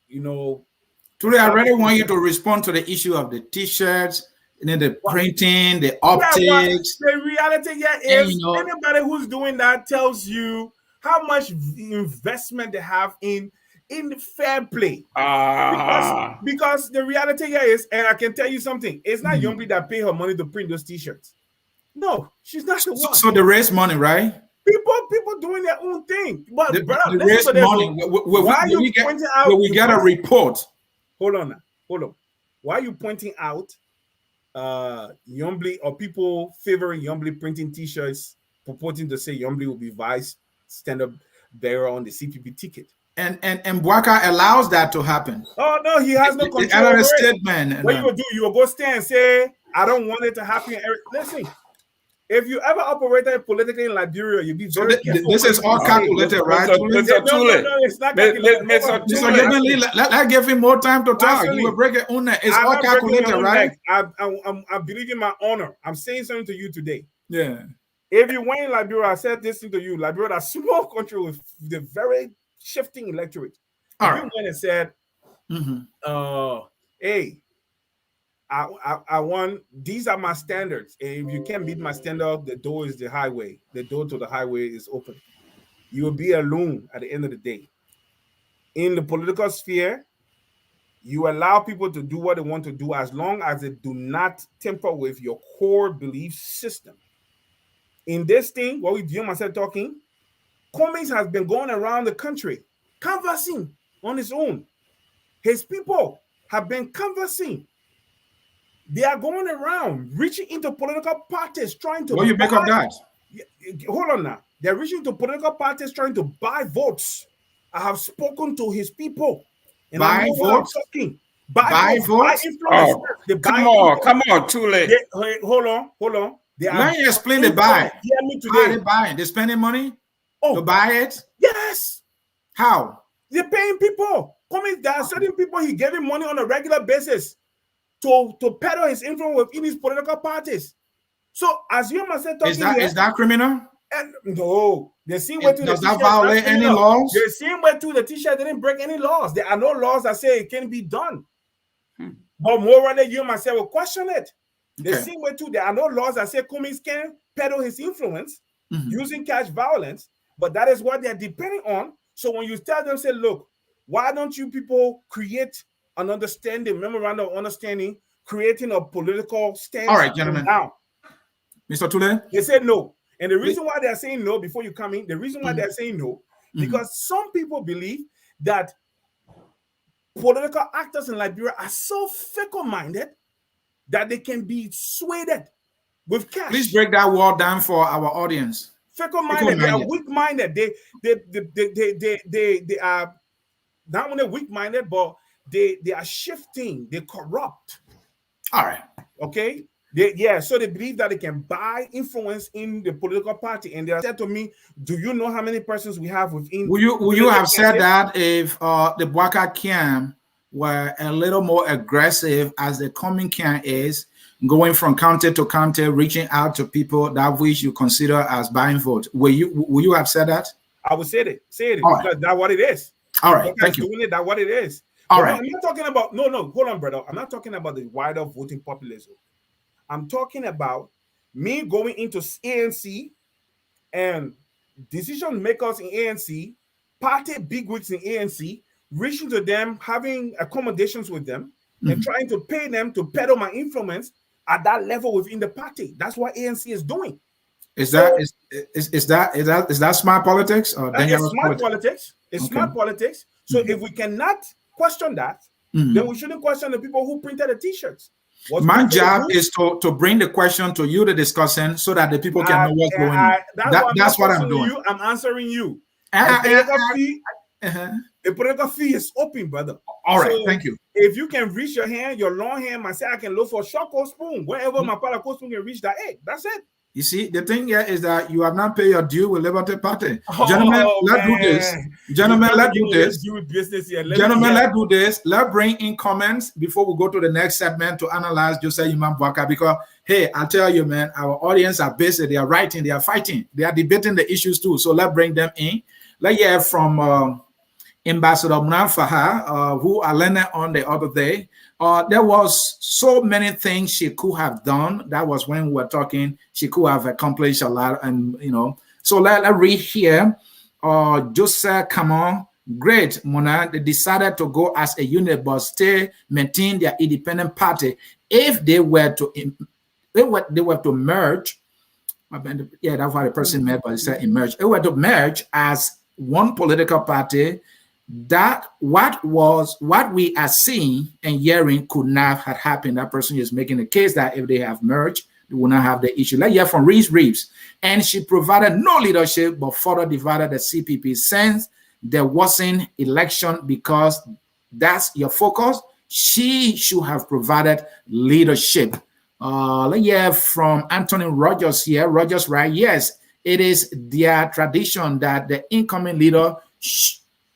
A: Tulay, I really want you to respond to the issue of the T-shirts, and then the printing, the optics.
C: The reality is anybody who's doing that tells you how much investment they have in fair play. Because the reality here is, and I can tell you something, it's not Nyonblee that pay her money to print those T-shirts. No, she's not the one.
A: So they raise money, right?
C: People doing their own thing. But
A: they raise money.
C: Why are you pointing out?
A: Will we get a report?
C: Hold on. Why are you pointing out Nyonblee or people favoring Nyonblee printing T-shirts, purporting to say Nyonblee will be vice stand-up bearer on the CPP ticket?
A: And Boakai allows that to happen.
C: Oh no, he has no control over
A: statement.
C: What you will do? You will go stand and say, "I don't want it to happen." Listen, if you ever operated politically in Liberia, you'll be very careful.
A: This is all calculated, right?
C: No, it's not calculated.
A: Let's give him more time to talk. You will break it on that. It's all calculated, right?
C: I'm believing my honor. I'm saying something to you today.
A: Yeah.
C: If you went in Liberia, I said this thing to you. Liberia, a small country with the very shifting electorate. You went and said, hey, I want, these are my standards. And if you can't meet my standard, the door is the highway. The door to the highway is open. You will be alone at the end of the day. In the political sphere, you allow people to do what they want to do as long as they do not tamper with your core belief system. In this thing, what we do myself talking, Cummings has been going around the country canvassing on his own. His people have been canvassing. They are going around, reaching into political parties, trying to.
A: What do you make of that?
C: Hold on now. They're reaching to political parties, trying to buy votes. I have spoken to his people. And
A: buy votes?
C: Buy votes?
B: Come on, Tulay.
C: Hold on.
A: Let me explain the buy.
C: Hear me today.
A: How are they buying? They're spending money to buy it?
C: Yes.
A: How?
C: They're paying people. There are certain people he gave him money on a regular basis to peddle his influence within his political parties. So as you must say,
A: is that criminal?
C: And no, the same way to
A: does that violate any laws?
C: The same way to the T-shirt didn't break any laws. There are no laws that say it can be done. But morally, you myself will question it. The same way too, there are no laws that say Cummings can peddle his influence using cash violence, but that is what they're depending on. So when you tell them, say, look, why don't you people create an understanding, memorandum of understanding, creating a political stance?
A: All right, gentlemen.
C: Now,
A: Mr. Tulay?
C: They said no. And the reason why they're saying no, before you come in, the reason why they're saying no, because some people believe that political actors in Liberia are so fickle-minded that they can be swayed with cash.
A: Please break that word down for our audience.
C: Fickle-minded, they are weak-minded. They are not only weak-minded, but they are shifting, they corrupt.
A: All right.
C: Okay. So they believe that they can buy influence in the political party. And they said to me, do you know how many persons we have within?
A: Will you have said that if the Boakai camp were a little more aggressive as the coming camp is, going from county to county, reaching out to people that which you consider as buying vote? Will you have said that?
C: I would say it.
A: All
C: because
A: right.
C: that's what it is.
A: All right. Thank you.
C: Doing it, that's what it is.
A: All
C: but
A: right.
C: I'm not talking about no, hold on, brother. I'm not talking about the wider voting populism. I'm talking about me going into ANC and decision makers in ANC, party bigwigs in ANC, reaching to them, having accommodations with them, and trying to pay them to peddle my influence at that level within the party. That's what ANC is doing.
A: Is that smart politics or
C: it's smart politics? It's smart politics. So if we cannot question that, then we shouldn't question the people who printed the T-shirts.
A: My job is to bring the question to you, the discussion, so that the people can know what's going on. That's what I'm doing.
C: I'm answering you. The political fee is open, brother.
A: All right, thank you.
C: If you can reach your hand, your long hand, myself, I can look for a shako spoon. Wherever my political spoon can reach that, hey, that's it.
A: You see, the thing here is that you have not paid your due with Liberty Party. Gentlemen, let's do this. Gentlemen, let's do this. Gentlemen, let's do this. Let's bring in comments before we go to the next segment to analyze Joseph Imam Boakai. Because, hey, I tell you, man, our audience are busy. They are writing. They are fighting. They are debating the issues too. So let's bring them in. Let's hear from Ambassador Munaf Faha, who I learned on the other day. There was so many things she could have done. That was when we were talking. She could have accomplished a lot, and So let's read here. Joseph, come on, great, Mona. They decided to go as a unit, but still maintain their independent party. If they were to merge. Yeah, that's why the person met, but it said emerge. They were to merge as one political party. That what we are seeing and hearing could not have happened. That person is making the case that if they have merged, they will not have the issue. Let's hear from Reeves. And she provided no leadership, but further divided the CPP since there wasn't election because that's your focus. She should have provided leadership. Let's hear from Anthony Rogers here. Rogers, right? Yes, it is their tradition that the incoming leader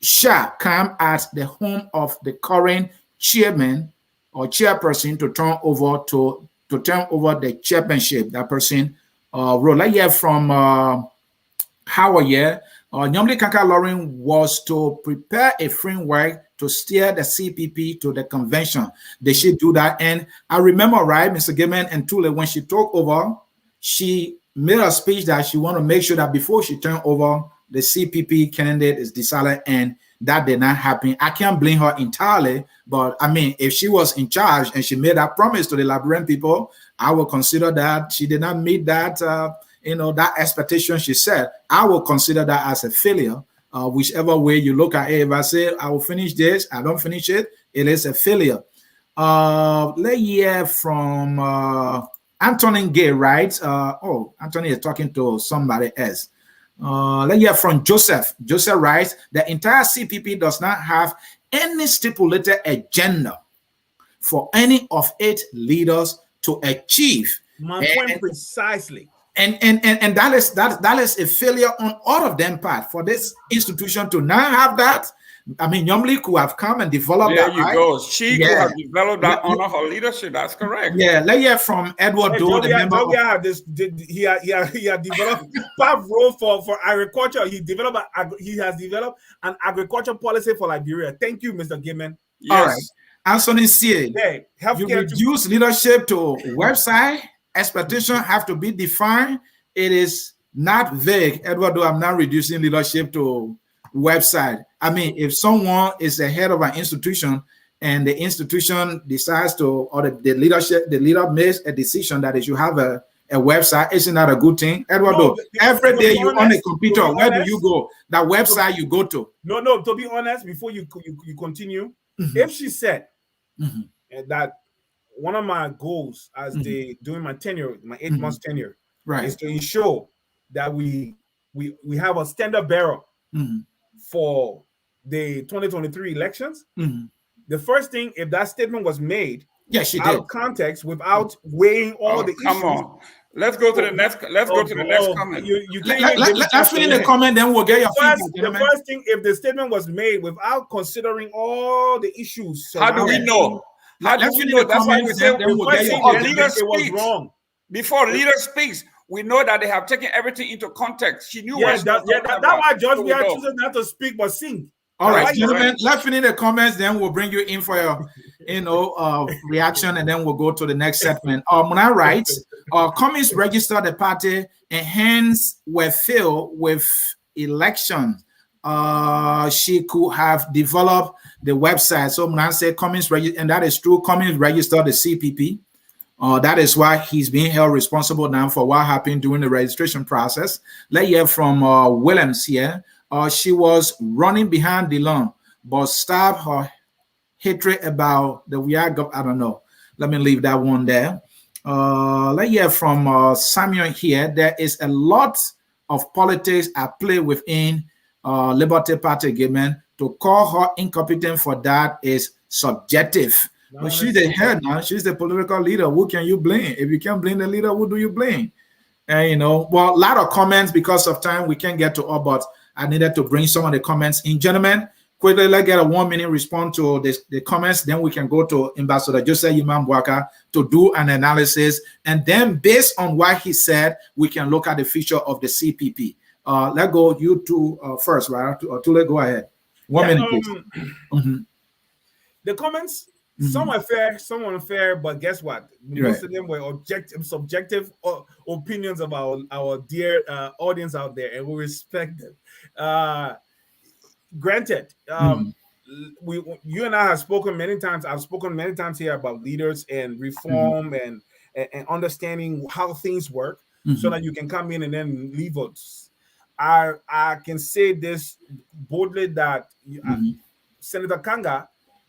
A: shall come at the home of the current chairman or chairperson to turn over the chairmanship. That person wrote. Let's hear from Howard here. Nyonblee Kaka Lauren was to prepare a framework to steer the CPP to the convention. They should do that. And I remember, right, Mr. Gayman and Tulay, when she took over, she made a speech that she wanted to make sure that before she turned over, the CPP candidate is decided, and that did not happen. I can't blame her entirely, but I mean, if she was in charge and she made that promise to the Liberian people, I will consider that she did not meet that, that expectation she said. I will consider that as a failure, whichever way you look at it. If I say I will finish this, I don't finish it, it is a failure. Let's hear from Anthony Gay, right? Anthony is talking to somebody else. Let's hear from Joseph. Joseph writes, the entire CPP does not have any stipulated agenda for any of its leaders to achieve.
C: My point precisely.
A: And that is a failure on all of them part for this institution to not have that. I mean, Nyonblee could have come and developed that.
B: There you go. She could have developed that under her leadership. That's correct.
A: Yeah, let's hear from Edward Doe, the member of...
C: He had developed part role for agriculture. He has developed an agriculture policy for Liberia. Thank you, Mr. Gayman.
A: Yes. All right. Ansony Sieh, you reduce leadership to website. Expectation have to be defined. It is not vague. Edward Doe, I'm not reducing leadership to website. I mean, if someone is the head of an institution and the institution decides to, or the leader makes a decision that they should have a website, isn't that a good thing? Edward, every day you on a computer, where do you go? That website you go to.
C: No, to be honest, before you continue, if she said that one of my goals as during my tenure, my 8 months tenure, is to ensure that we have a standard bearer for the 2023 elections.
A: Mm-hmm.
C: The first thing, if that statement was made
A: She
C: out
A: did.
C: of context without weighing all the
B: come
C: issues.
B: on. Let's go to the next. Let's go to the next comment.
C: You can't even give me
A: let's finish the comment, then we'll get your feedback.
C: The first thing, if the statement was made without considering all the issues,
B: how do we know? How do we know? That's why we say
A: then we'll get your
B: before leader
C: it was
B: speaks.
C: wrong.
B: Before leader speaks, we know that they have taken everything into context. She knew
C: that's why George we are choosing not to speak but sing.
A: All right, gentlemen, let's finish the comments, then we'll bring you in for your reaction, and then we'll go to the next segment. Muna writes, Cummings registered the party and hence were filled with elections. She could have developed the website. So Muna said Cummings and that is true. Cummings registered the CPP. That is why he's being held responsible now for what happened during the registration process. Let's hear from Williams here. She was running behind Dillon, but stopped her hatred about the I don't know. Let me leave that one there. Let's hear from Samuel here. There is a lot of politics at play within Liberty Party, Gayman. To call her incompetent for that is subjective. No, but she's the head now. She's the political leader. Who can you blame? If you can't blame the leader, who do you blame? And well, a lot of comments because of time. We can't get to all, but I needed to bring some of the comments in. Gentlemen, quickly, let's get a 1 minute response to the comments. Then we can go to Ambassador Joseph Imam Boakai to do an analysis. And then based on what he said, we can look at the future of the CPP. Let's go you two first, right? Tulay, go ahead. 1 minute, please.
C: The comments, some are fair, some are unfair, but guess what? Most of them were subjective opinions of our dear audience out there, and we respect them. Granted, you and I have spoken many times. I've spoken many times here about leaders and reform and understanding how things work, so that you can come in and then leave us. I can say this boldly that Senator Kanneh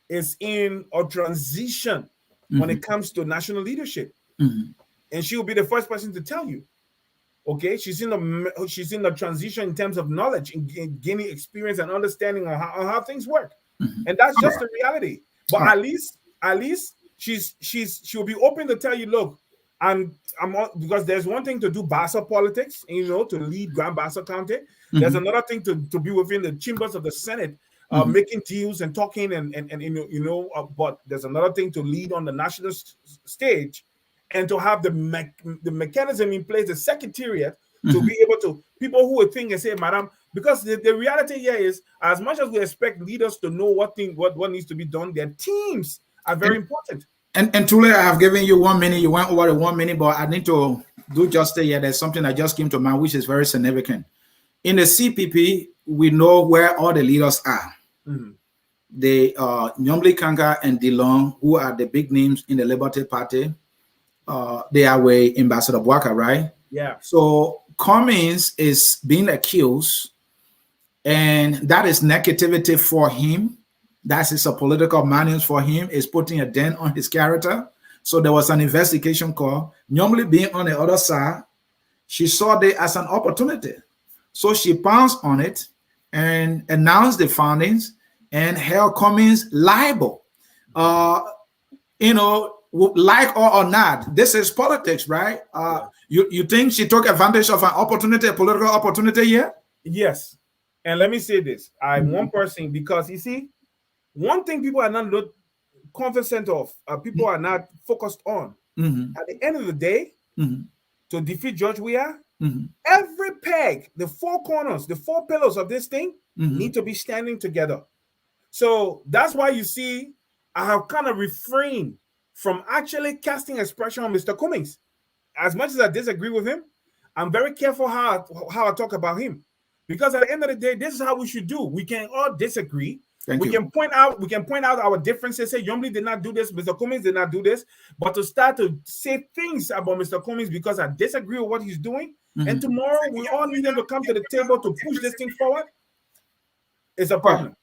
C: is in a transition when it comes to national leadership, and she will be the first person to tell you. Okay, she's in the transition in terms of knowledge and gaining experience and understanding on how things work, and that's just the reality. But at least she'll be open to tell you, look, I'm because there's one thing to do Bassa politics, to lead Grand Bassa County. There's another thing to be within the chambers of the Senate. Making deals and talking and but there's another thing to lead on the national stage and to have the mechanism in place, the secretariat, to be able to, people who would think and say, madam, because the reality here is, as much as we expect leaders to know what needs to be done, their teams are very important.
A: And Tulay, I have given you 1 minute. You went over the 1 minute, but I need to do justice here. There's something that just came to mind, which is very significant. In the CPP, we know where all the leaders are. The Nyonblee, Kanneh, and Dillon, who are the big names in the Liberty Party, they are with Ambassador Boakai, right?
C: Yeah.
A: So Cummings is being accused, and that is negativity for him. That is a political manus for him. Is putting a dent on his character. So there was an investigation call. Nyonblee being on the other side, she saw it as an opportunity. So she pounced on it and announced the findings and held Cummings liable. Like or not, this is politics, right? You think she took advantage of an opportunity, a political opportunity here?
C: Yes. And let me say this. I'm one person, because you see, one thing people are not confident of, people are not focused on. At the end of the day, to defeat George Weah, every peg, the four corners, the four pillars of this thing need to be standing together. So that's why you see I have kind of refrained from actually casting expression on Mr. Cummings. As much as I disagree with him, I'm very careful how I talk about him. Because at the end of the day, this is how we should do. We can all disagree. We can point out our differences. Say Nyonblee did not do this, Mr. Cummings did not do this. But to start to say things about Mr. Cummings because I disagree with what he's doing, and tomorrow we all need him to come to the table to push this thing forward, it's a problem.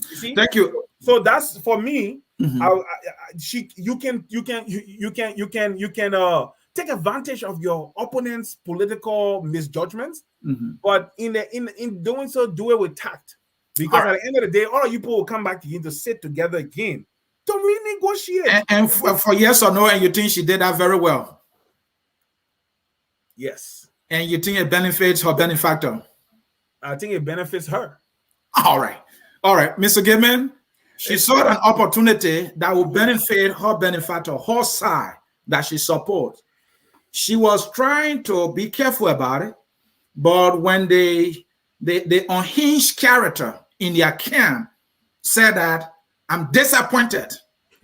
C: See?
A: Thank you.
C: So that's for me. You can take advantage of your opponent's political misjudgments, but in doing so, do it with tact. Because at the end of the day, all of you people will come back to you to sit together again to renegotiate.
A: And for yes or no, and you think she did that very well?
C: Yes.
A: And you think it benefits her benefactor?
C: I think it benefits her.
A: All right. Mr. Gayman, she saw an opportunity that will benefit her benefactor, her side that she supports. She was trying to be careful about it, but when the unhinged character in their camp said that, I'm disappointed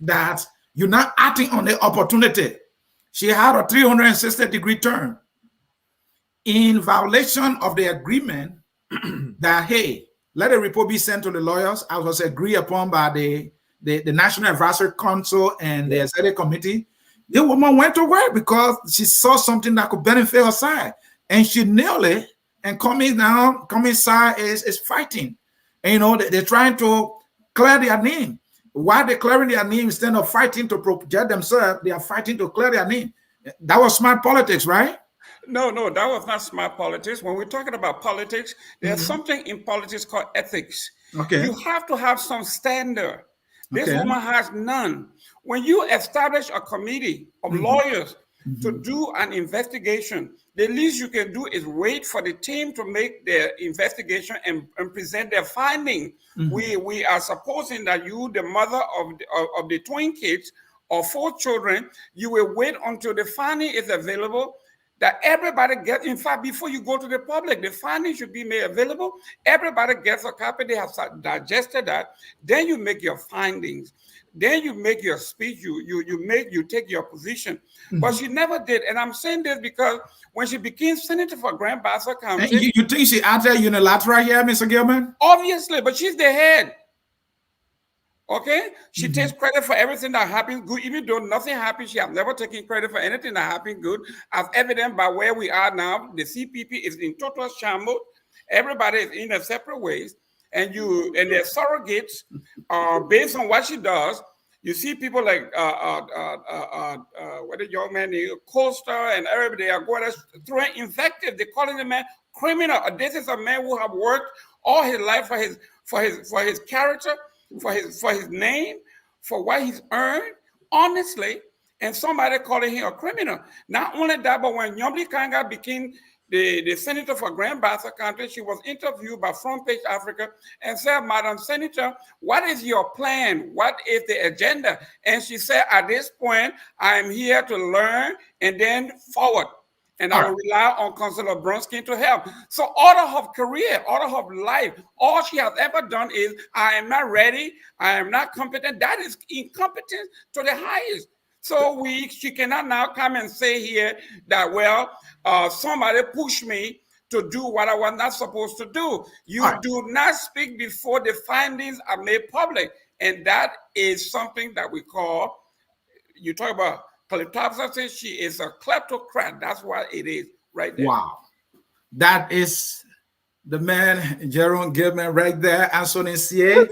A: that you're not acting on the opportunity, she had a 360-degree turn in violation of the agreement that, hey, let a report be sent to the lawyers, as was agreed upon by the National Advisory Council and the Executive Committee. The woman went to work because she saw something that could benefit her side, and she nailed it. And coming side is fighting. And they're trying to clear their name. While they're clearing their name, instead of fighting to protect themselves, they are fighting to clear their name. That was smart politics, right?
B: No, that was not smart politics. When we're talking about politics, there's something in politics called ethics.
A: Okay.
B: You have to have some standard. This woman has none. When you establish a committee of lawyers to do an investigation, the least you can do is wait for the team to make their investigation and present their finding. We are supposing that you, the mother of the twin kids or 4 children, you will wait until the finding is available, that everybody gets. In fact, before you go to the public, the finding should be made available. Everybody gets a copy. They have digested that. Then you make your findings. Then you make your speech. You take your position. But she never did. And I'm saying this because when she became senator for Grand Bassa County,
A: you think she acted unilateral here, Mr. Gayman?
B: Obviously, but she's the head. Okay, she takes credit for everything that happens good, even though nothing happens. She has never taken credit for anything that happened good, as evident by where we are now. The CPP is in total shambles. Everybody is in their separate ways, and their surrogates based on what she does. You see people like what the young man, Costa, and everybody are going to throwing invective. They're calling the man criminal. This is a man who have worked all his life for his character, for his name, for what he's earned, honestly, and somebody calling him a criminal. Not only that, but when Nyonblee Kanga became the senator for Grand Bassa County, she was interviewed by Front Page Africa and said, Madam Senator, what is your plan? What is the agenda? And she said, at this point, I am here to learn and then forward. And I will rely on Councilor Bronsky to help. So all of her career, all of her life, all she has ever done is, I am not ready, I am not competent. That is incompetence to the highest. So she cannot now come and say here that, well, somebody pushed me to do what I was not supposed to do. You do not speak before the findings are made public. And that is something that we call, you talk about kleptocracy, she is a kleptocrat. That's what it is right there.
A: Wow. That is the man, Jerome Gayman, right there. Ansony Sieh,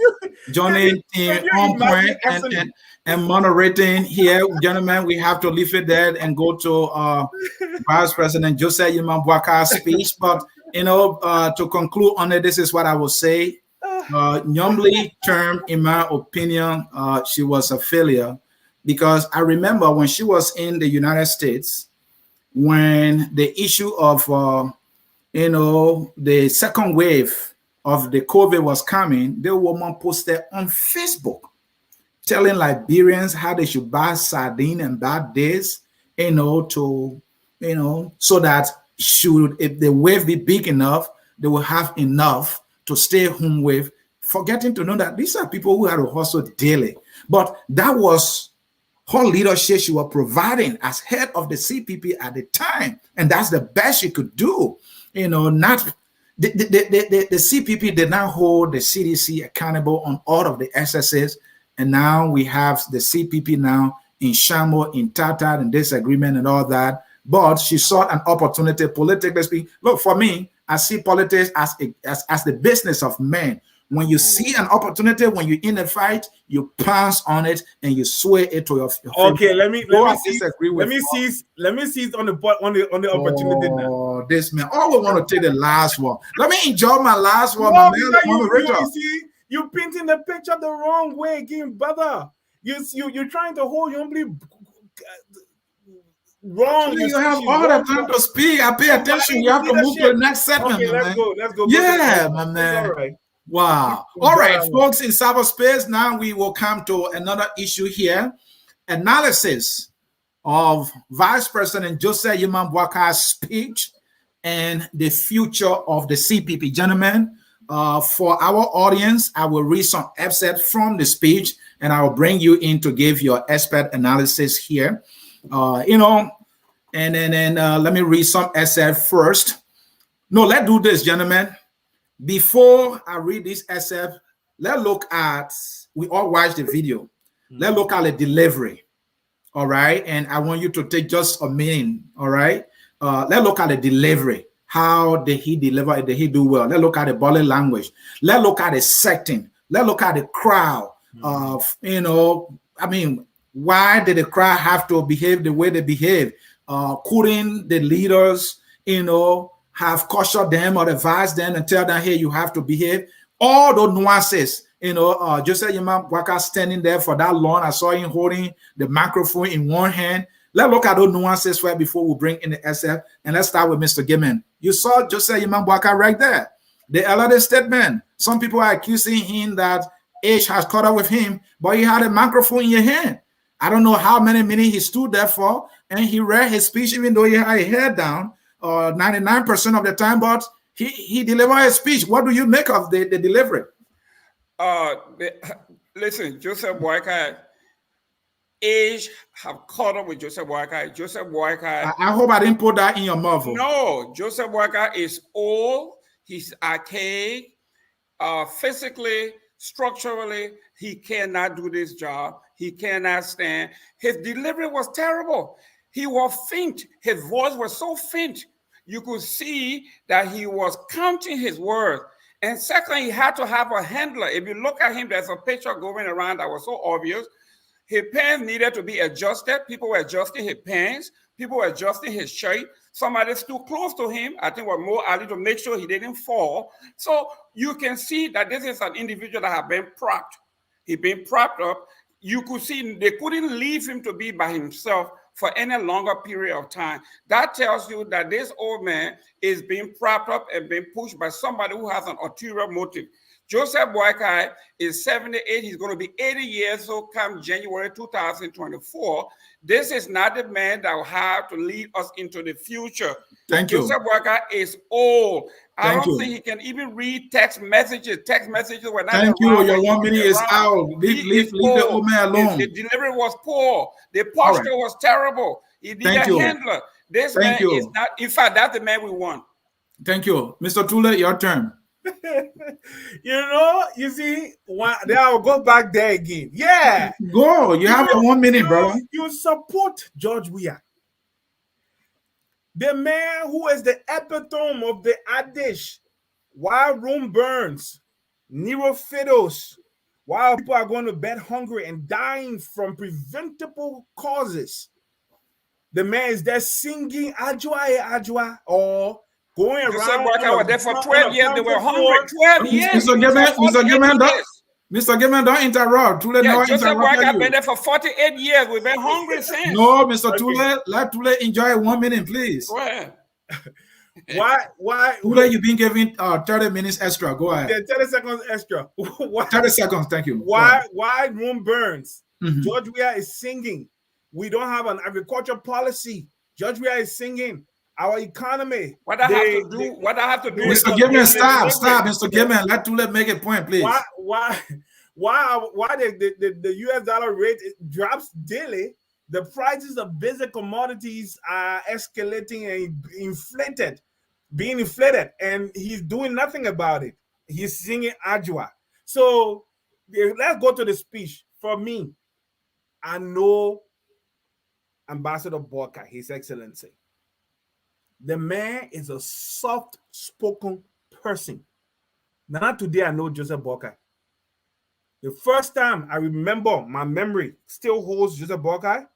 A: joining in on point and moderating here. Gentlemen, we have to leave it there and go to Vice President Joseph Yman Boakai's speech. But, to conclude on it, this is what I will say. Nyonblee term, in my opinion, she was a failure. Because I remember when she was in the United States, when the issue of, the second wave of the COVID was coming, the woman posted on Facebook telling Liberians how they should buy sardine and buy this, so that if the wave be big enough, they will have enough to stay home with, forgetting to know that these are people who had to hustle daily. But that was her leadership she was providing as head of the CPP at the time, and that's the best she could do. Not the CPP did not hold the CDC accountable on all of the excesses, and now we have the CPP now in shambles, in tattered, and disagreement and all that. But she sought an opportunity, politically speaking. Look, for me, I see politics as the business of men. When you see an opportunity, when you're in a fight, you pounce on it and you sway it to your favor.
C: Okay, let me seize on the opportunity now.
A: this man. Oh, we want to take the last one. Let me enjoy my last one,
C: No,
A: my man.
C: you see, you're painting the picture the wrong way again, brother. You're trying to hold Nyonblee wrong.
A: You have all the time to speak. I pay attention. You have to move to the next segment.
C: Okay, let's go. Let's go.
A: Yeah, my man.
C: All right.
A: Wow. All right, folks, in cyberspace, now we will come to another issue here. Analysis of Vice President Joseph Boakai's speech and the future of the CPP. Gentlemen, for our audience, I will read some excerpts from the speech and I will bring you in to give your expert analysis here. And then let me read some essay first. No, let's do this, gentlemen. Before I read this essay, let's look at, we all watched the video. Let's look at the delivery, all right? And I want you to take just a minute, all right? Let's look at the delivery. How did he deliver? Did he do well? Let's look at the body language. Let's look at the setting. Let's look at the crowd. Why did the crowd have to behave the way they behave? Couldn't the leaders, have cautioned them or advised them and tell them, hey, you have to behave? All those nuances, Joseph Boakai standing there for that long. I saw him holding the microphone in one hand. Let's look at those nuances first before we bring in the SF. And let's start with Mr. Gayman. You saw Joseph Boakai right there. The elder statement. Some people are accusing him that age has caught up with him, but he had a microphone in your hand. I don't know how many minutes he stood there for, and he read his speech, even though he had his head down 99% of the time, but he delivered his speech. What do you make of the delivery?
B: Listen, Joseph Boakai, age have caught up with Joseph Boakai. Joseph Boakai.
A: I hope I didn't put that in your mouth.
B: No, Joseph Boakai is old. He's archaic. Physically, structurally, he cannot do this job. He cannot stand. His delivery was terrible. He was faint. His voice was so faint. You could see that he was counting his words. And secondly, he had to have a handler. If you look at him, there's a picture going around that was so obvious. His pants needed to be adjusted. People were adjusting his pants. People were adjusting his shirt. Somebody stood close to him, I think was more early, to make sure he didn't fall. So you can see that this is an individual that had been propped. He's been propped up. You could see they couldn't leave him to be by himself for any longer period of time. That tells you that this old man is being propped up and being pushed by somebody who has an ulterior motive. Joseph Boakai is 78. He's going to be 80 years old come January 2024. This is not the man that will have to lead us into the future.
A: Thank you.
B: Joseph Boakai is old. I don't think he can even read text messages. Text messages were not.
A: Thank you. Your 1 minute is out. Leave the old man alone.
B: The delivery was poor. The posture was terrible. He needed a handler. This man is not. In fact, that's the man we want.
A: Thank you, Mr. Tulay. Your turn.
C: You see, I'll go back there again. Yeah,
A: go. You have your 1 minute, bro.
C: You support George Weah, the man who is the epitome of the adage: while Rome burns, Nero fiddles. While people are going to bed hungry and dying from preventable causes, the man is there singing Ajwa Ajwa or going around.
B: Joseph Boakai was there for 12 years. They were hungry. 12 years.
A: Mr. Gayman, don't interrupt.
B: Joseph Boakai been there for 48 years. We've been hungry since.
A: No, Mr. Tulay, let Tulay enjoy 1 minute, please.
B: Go ahead.
C: Why?
A: Tulay, you've been given 30 minutes extra. Go ahead.
C: Yeah, 30 seconds extra.
A: 30 seconds, thank you.
C: Why Rome burns? George Weah is singing. We don't have an agriculture policy. George Weah is singing. Our economy.
B: What I have to do? What I have to do?
A: Mr. Gayman, stop, Mr. Gayman. Let Tulay make a point, please.
C: Why the US dollar rate drops daily? The prices of basic commodities are escalating and being inflated, and he's doing nothing about it. He's singing Ajwa. So let's go to the speech. For me, I know Ambassador Boakai, His Excellency. The man is a soft-spoken person. Now today I know Joseph Boakai. The first time I remember, my memory still holds Joseph Boakai,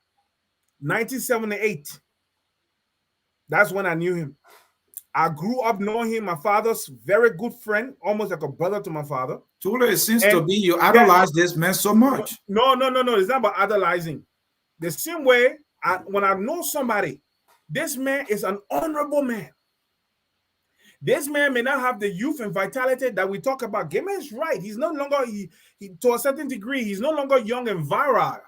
C: 1978. That's when I knew him. I grew up knowing him, my father's very good friend, almost like a brother to my father.
A: Tulay, it seems to be you idolize this man so much.
C: No. It's not about idolizing. The same way, when I know somebody, this man is an honorable man. This man may not have the youth and vitality that we talk about. Gayman is right. He's no longer, to a certain degree, he's no longer young and virile.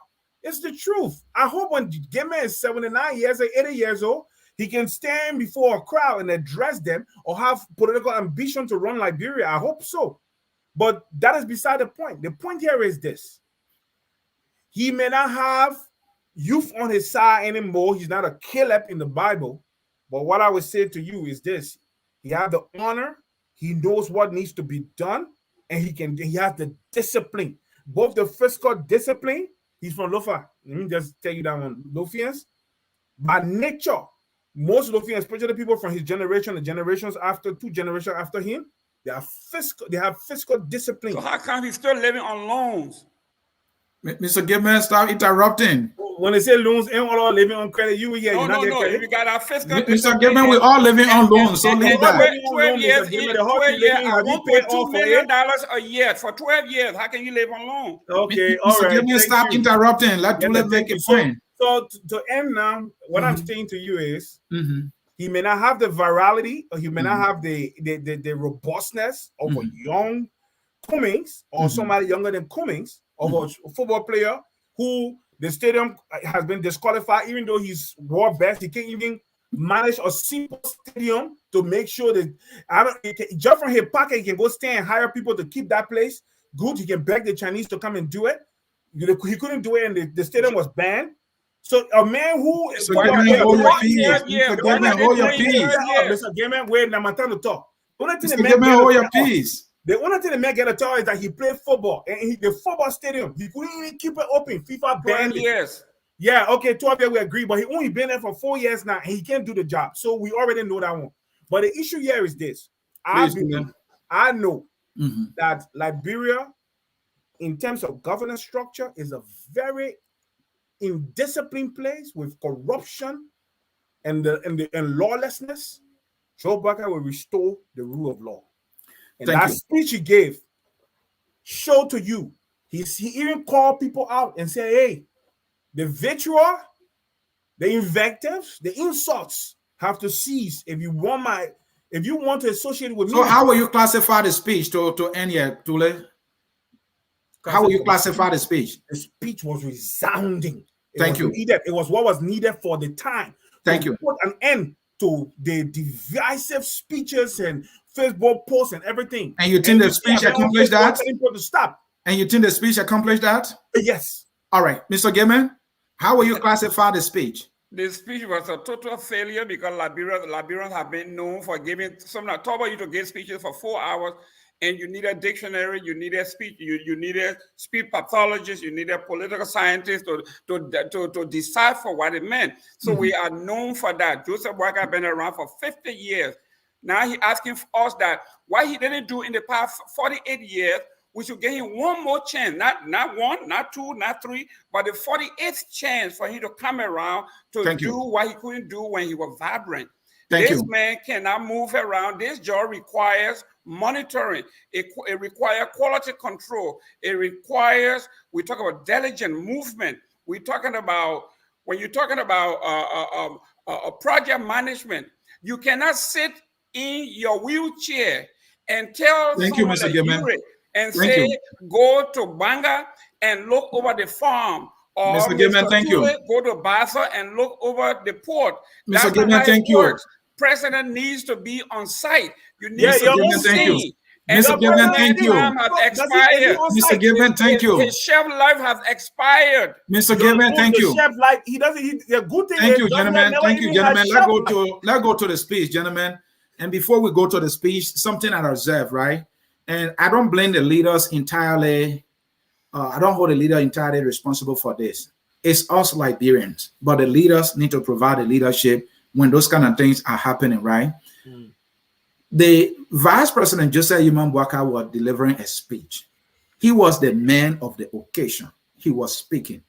C: It's the truth. I hope when Gayman is 79 years or 80 years old, he can stand before a crowd and address them or have political ambition to run Liberia. I hope so. But that is beside the point. The point here is this. He may not have youth on his side anymore. He's not a Caleb in the Bible. But what I would say to you is this. He has the honor. He knows what needs to be done. And he has the discipline. Both the physical discipline. He's from Lofa. Let me just tell you that one. Lofians. By nature, most Lofians, especially the people from his generation, the generations after, 2 generations after him, they have physical discipline.
B: So how come he's still living on loans?
A: Mr. Gayman, stop interrupting.
C: When they say loans, ain't all living on credit. You here?
B: No. If you got our fiscal,
A: Mr. Gayman, we all living on loans. So leave that.
B: 12 years. 12 years. I $1.2 million a year for 12 years. How can you live on loan?
C: Okay, all right.
A: Mr. Gayman, stop interrupting. Let Tulay make a point.
C: So to end now, what I'm saying to you is, he may not have the virality, or he may not have the robustness of a young Cummings or somebody younger than Cummings, of a football player who the stadium has been disqualified, even though he's world best. He can't even manage a simple stadium to make sure that just from his pocket, he can go stand and hire people to keep that place good. He can beg the Chinese to come and do it. He couldn't do it, and the stadium was banned. So a man who is
A: hold your peace.
C: Mr. Gayman, wait, now my time to talk.
A: Mr. Gayman, hold your peace.
C: The only thing the man get a charge is that he played football, and the football stadium, he couldn't even keep it open. FIFA banned it.
B: Years.
C: Yeah, okay, 12 years we agree, but he only been there for 4 years now, and he can't do the job. So we already know that one. But the issue here is this. I know that Liberia, in terms of governance structure, is a very indisciplined place with corruption and lawlessness. Joe Boakai will restore the rule of law. And that speech he gave showed to you. He even called people out and said, hey, the vitriol, the invectives, the insults have to cease if you want to associate with me.
A: So how will you classify the speech to end here, Tulay? How will you classify the speech?
C: The speech was resounding.
A: Thank you.
C: It was what was needed for the time.
A: Thank you.
C: Put an end to the divisive speeches and Facebook posts and everything.
A: And you think the speech accomplished that?
C: To stop.
A: And you think the speech accomplished that?
C: Yes.
A: All right, Mr. Gayman, how will you classify the speech?
B: The speech was a total failure because Liberians have been known for giving some. I talk about you to give speeches for 4 hours, and you need a dictionary, you need a speech, you need a speech pathologist, you need a political scientist to decipher what it meant. So we are known for that. Joseph Boakai has been around for 50 years. Now he asking us that why he didn't do in the past 48 years. We should give him one more chance, not one, not two, not three, but the 48th chance for him to come around to do what he couldn't do when he was vibrant. This man cannot move around. This job requires monitoring. It requires quality control. It requires, we talk about diligent movement. We're talking about, when you're talking about project management, you cannot sit in your wheelchair and tell someone that you and say, go to Banga and look over the farm. Or
A: Mr. Gayman,
B: go to Bassa and look over the port.
A: Mr. Gayman, thank you.
B: President needs to be on site. You need
A: Mr. Gayman, thank you. Mr. Gayman, thank you. Mr. Gayman, thank you.
B: His chef life has expired.
A: Mr. Gayman, thank you.
C: Chef life, he doesn't. The good thing.
A: Thank you, gentlemen. Thank you, gentlemen. Let's go to the speech, gentlemen. And before we go to the speech, something I observe, right? And I don't blame the leaders entirely. I don't hold the leader entirely responsible for this. It's us Liberians, but the leaders need to provide the leadership when those kind of things are happening, right? The Vice President Joseph Boakai was delivering a speech. He was the man of the occasion. He was speaking.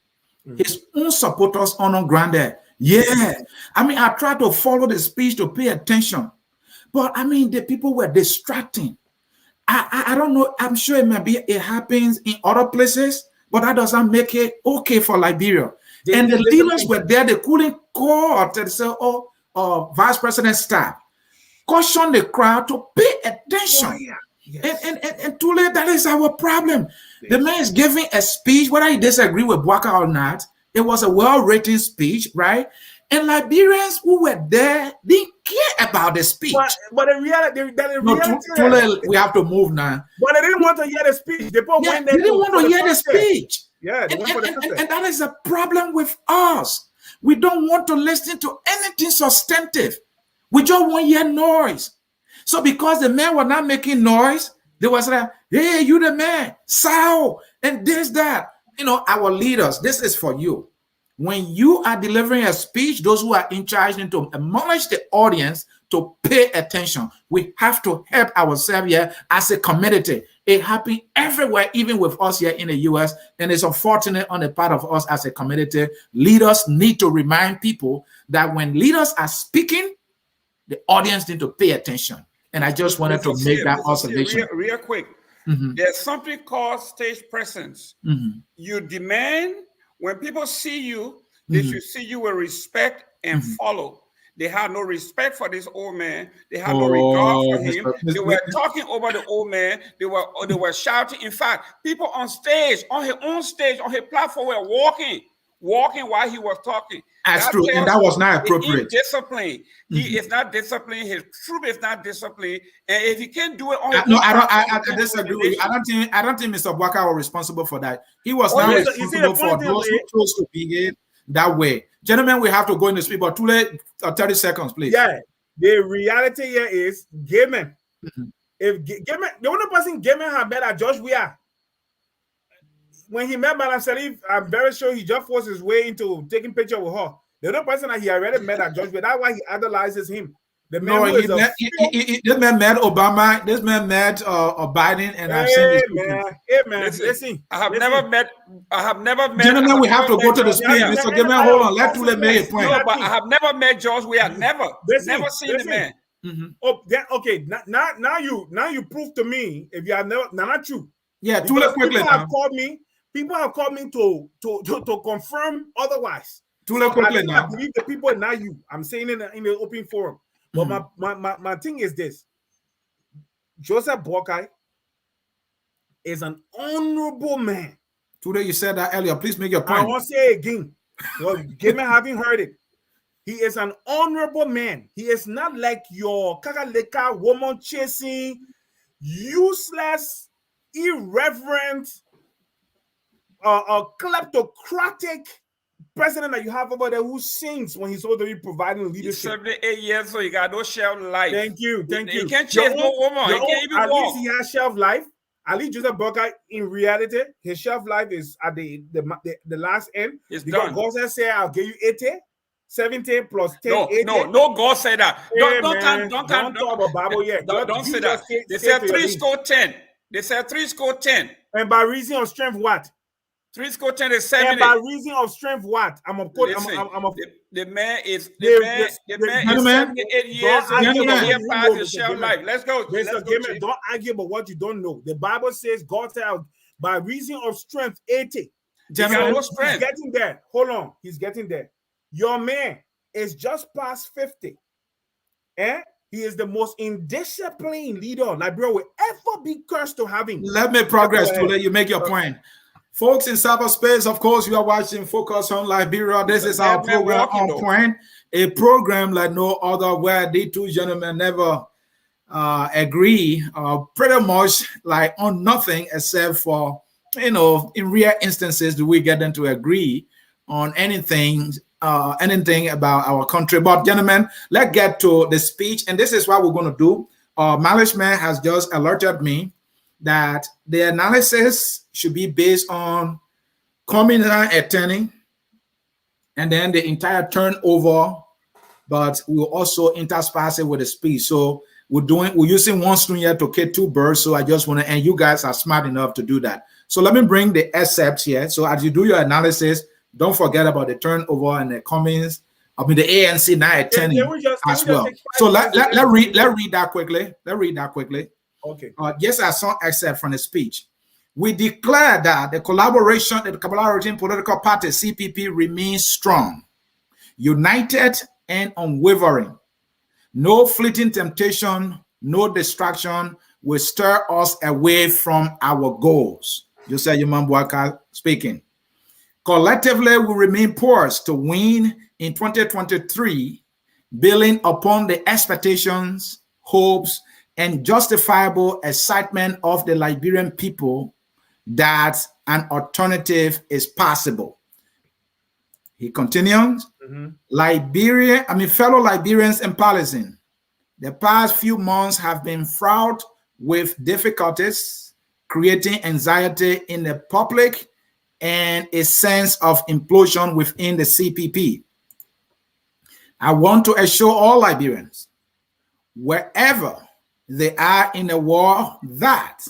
A: His own supporters on grounded. Yeah. I mean, I tried to follow the speech to pay attention. But I mean, the people were distracting. I don't know. I'm sure it happens in other places, but that doesn't make it okay for Liberia. And the leaders were there. They couldn't call and say, Vice President staff, caution the crowd to pay attention.
C: Oh, yeah. Yes.
A: And Tulay, that is our problem. Yes. The man is giving a speech, whether he disagree with Boakai or not. It was a well-written speech, right? And Liberians who were there didn't care about the speech.
C: But in reality,
A: Tulay, we have to move now.
C: But they didn't want to hear the speech. They
A: didn't want to hear the speech.
C: Yeah,
A: and that is a problem with us. We don't want to listen to anything substantive. We just want to hear noise. So because the men were not making noise, they were saying, hey, you the man, Sao, and this, that. Our leaders, this is for you. When you are delivering a speech, those who are in charge need to admonish the audience to pay attention. We have to help ourselves here as a community. It happens everywhere, even with us here in the U.S., and it's unfortunate on the part of us as a community. Leaders need to remind people that when leaders are speaking, the audience need to pay attention. And I just wanted to make that observation.
B: Real quick. Mm-hmm. There's something called stage presence. Mm-hmm. You demand when people see you, they should see you with respect and follow. They had no respect for this old man. They had no regard for him. They were talking over the old man. They were shouting. In fact, people on stage, on his own stage, on his platform, were walking while he was talking.
A: That's true, and that was not appropriate.
B: Discipline. He is not disciplined. His troop is not disciplined. And if he can't do it on
A: I disagree with you. I don't think Mr. Boakai was responsible for that. He was not responsible for those who chose to behave that way. Gentlemen, we have to go in the speed, but too late. 30 seconds, please.
C: Yeah, the reality here is Gayman. If Gayman, the only person Gayman had met at George Weah, when he met Madam Salif, I'm very sure he just forced his way into taking picture with her. The other person that he already met at George Weah, that's why he idolizes him. This man
A: met Obama. This man met Biden, and I've seen this.
B: Listen, I have never met.
A: Gentlemen, we have to go to the speed. Mr. Gayman, hold on. Let Tulay make a point.
B: No, but I have never met George Weah. Never seen the man.
C: Oh, okay. Now you prove to me if you have never. Not true.
A: Yeah, Tulay quickly.
C: People have called me to confirm otherwise.
A: Tulay quickly now.
C: I believe the people, not you. I'm saying in the open forum. But my thing is this: Joseph Boakai is an honorable man.
A: Today you said that earlier. Please make your point.
C: I want to say it again. Well, Gayman haven't heard it. He is an honorable man. He is not like your kakaleka, woman chasing, useless, irreverent, kleptocratic president that you have over there who sings when he's supposed to be providing leadership.
B: He's 78 years, so he got no shelf life.
C: Thank you.
B: He can't chase no woman. He can't even
C: at
B: walk.
C: least he has shelf life. At least Joseph Boakai, in reality, his shelf life is at the last end.
B: It's
C: because
B: done.
C: God said, I'll give you 80, 70 plus 10.
B: No, God said that.
C: Hey, don't talk about Bible yet.
B: Don't say that. They said 3 score 10. They said 3 score 10.
C: And by reason of strength, what?
B: 3 score 10 is 70.
C: And by reason of strength, what?
B: The man is 78 years old. He passed his shelf life. Let's go.
C: Don't argue about what you don't know. The Bible says God said by reason of strength 80.
B: He's
C: getting there. Hold on. He's getting there. Your man is just past 50. He is the most indisciplined leader Liberia will ever be cursed to having.
A: Let me progress to let you make your point. Folks in cyberspace, of course, you are watching Focus on Liberia. This is our program on point. A program like no other where the two gentlemen never agree pretty much like on nothing except for, in rare instances do we get them to agree on anything about our country. But gentlemen, let's get to the speech. And this is what we're going to do. Management has just alerted me that the analysis should be based on coming and attending, and then the entire turnover, but we'll also intersperse it with a speech. So we're using one string here to kill two birds. So I just want to, and you guys are smart enough to do that. So let me bring the excerpts here. So as you do your analysis, don't forget about the turnover and the comings I mean, the ANC now attending as well. So let read that quickly. Let's read that quickly.
C: Okay.
A: Just as some excerpt from the speech. We declare that the collaborating political party CPP remains strong, united and unwavering. No fleeting temptation, no distraction will stir us away from our goals. You said Boakai speaking. Collectively, we remain poised to win in 2023, building upon the expectations, hopes, and justifiable excitement of the Liberian people that an alternative is possible. He continues, fellow Liberians and Palestinians, the past few months have been fraught with difficulties, creating anxiety in the public and a sense of implosion within the CPP. I want to assure all Liberians, wherever they are in the war, that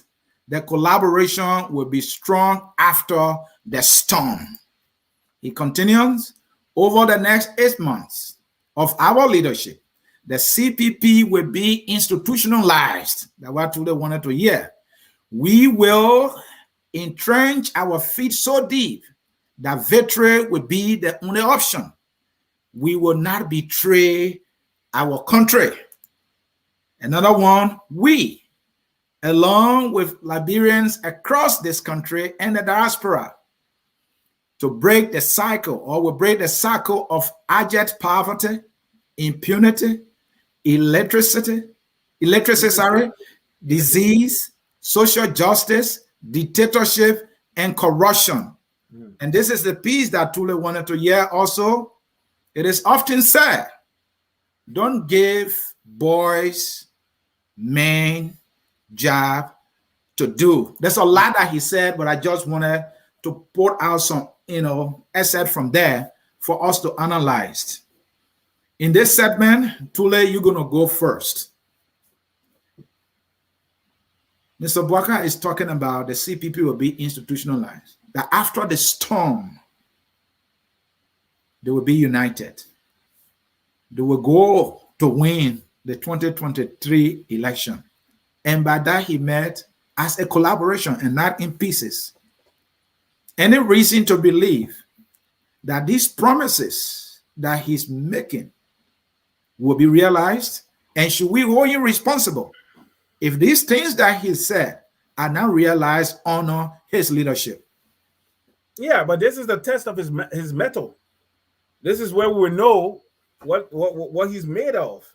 A: the collaboration will be strong after the storm. He continues, over the next 8 months of our leadership, the CPP will be institutionalized. That's what they wanted to hear. We will entrench our feet so deep that victory will be the only option. We will not betray our country. Another one, we, along with Liberians across this country and the diaspora, to break the cycle, or will break the cycle of abject poverty, impunity, illiteracy, disease, social justice, dictatorship, and corruption. And this is the piece that Tulay wanted to hear also. It is often said, don't give boys, men, job to do. There's a lot that he said, but I just wanted to put out some, excerpt from there for us to analyze. In this segment, Tulay, you're going to go first. Mr. Boakai is talking about the CPP will be institutionalized, that after the storm, they will be united. They will go to win the 2023 election. And by that, he meant as a collaboration and not in pieces. Any reason to believe that these promises that he's making will be realized? And should we hold him responsible if these things that he said are not realized, honor his leadership?
C: Yeah, but this is the test of his mettle. This is where we will know what he's made of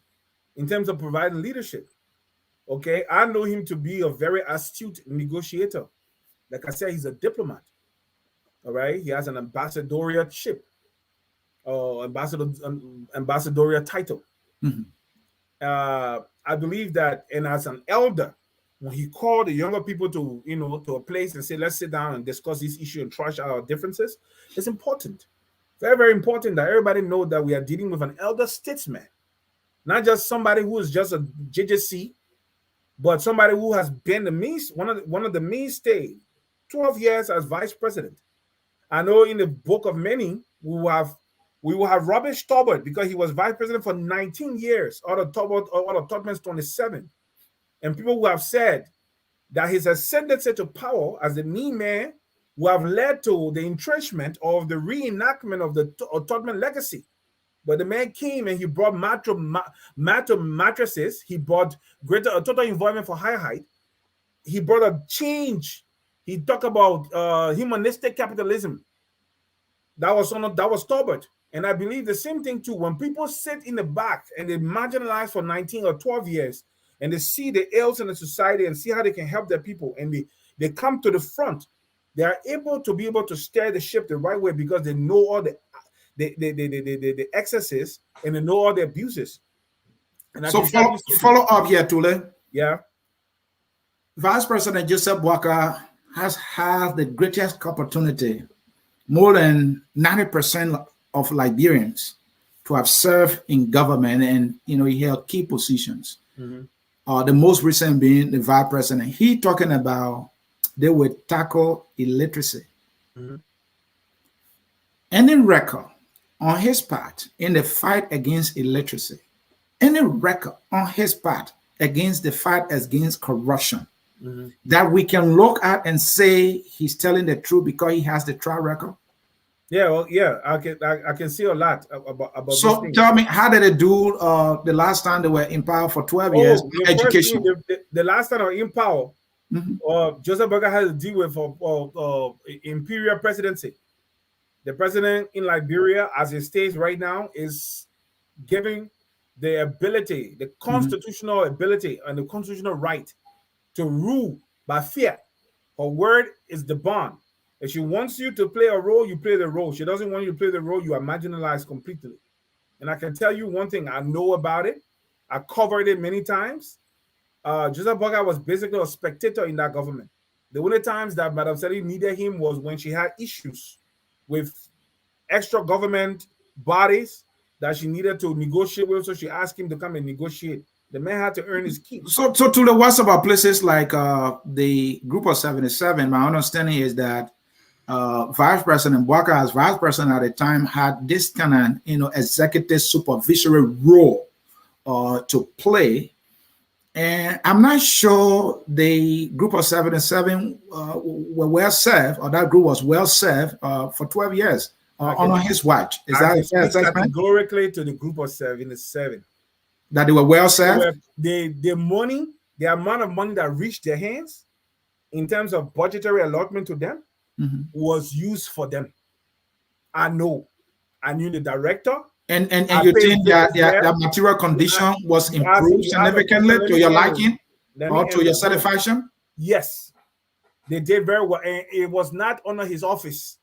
C: in terms of providing leadership. Okay, I know him to be a very astute negotiator. Like I said, he's a diplomat. All right, he has an ambassadorial ship, ambassadorial title. I believe that, and as an elder, when he called the younger people to to a place and say, let's sit down and discuss this issue and trash out our differences, it's important. Very, very important that everybody know that we are dealing with an elder statesman, not just somebody who is just a JJC, but somebody who has been one of the mainstay, 12 years as vice president. I know in the book of many, we will have Robert Stobart, because he was vice president for 19 years, out of Tubman's 27. And people who have said that his ascendancy to power as the mean man will have led to the entrenchment of the reenactment of the Tubman legacy. But the man came and he brought mattresses. He brought greater total involvement for higher height. He brought a change. He talked about humanistic capitalism. That was Stobart. And I believe the same thing too. When people sit in the back and they marginalize for 19 or 12 years and they see the ills in the society and see how they can help their people, and they come to the front, they are able to steer the ship the right way because they know all the excesses and they know all the abuses. And
A: so follow up here, Tulay.
C: Yeah.
A: Vice President Joseph Boakai has had the greatest opportunity, more than 90% of Liberians, to have served in government, and he held key positions. The most recent being the vice president. He talking about they would tackle illiteracy. Any record on his part in the fight against illiteracy, any record on his part against the fight against corruption that we can look at and say he's telling the truth because he has the track record?
C: Yeah, well, yeah, I can see a lot about.
A: So tell me, how did they do the last time they were in power for 12 years? Education.
C: The last time they were in power, Joseph Boakai had to deal with imperial presidency. The president in Liberia, as it states right now, is giving the ability, the constitutional ability and the constitutional right to rule by fear. Her word is the bond. If she wants you to play a role, you play the role. She doesn't want you to play the role, you are marginalized completely. And I can tell you one thing, I know about it. I covered it many times. Joseph Boakai was basically a spectator in that government. The only times that Madam Sieh needed him was when she had issues with extra government bodies that she needed to negotiate with, so she asked him to come and negotiate. The man had to earn his keep.
A: So to the what's about places like the Group of 77, my understanding is that Vice President Boakai, as Vice President at the time, had this kind of executive supervisory role to play. And I'm not sure the Group of 77 were well served, or that group was well served for 12 years on his watch. Is that a fair assessment?
C: Categorically to the Group of 77.
A: That they were well served?
C: The amount of money that reached their hands in terms of budgetary allotment to them was used for them. I know. I knew the director.
A: And you think that their material condition was improved significantly to your liking or to your satisfaction?
C: Yes. They did very well. And it was not under his office.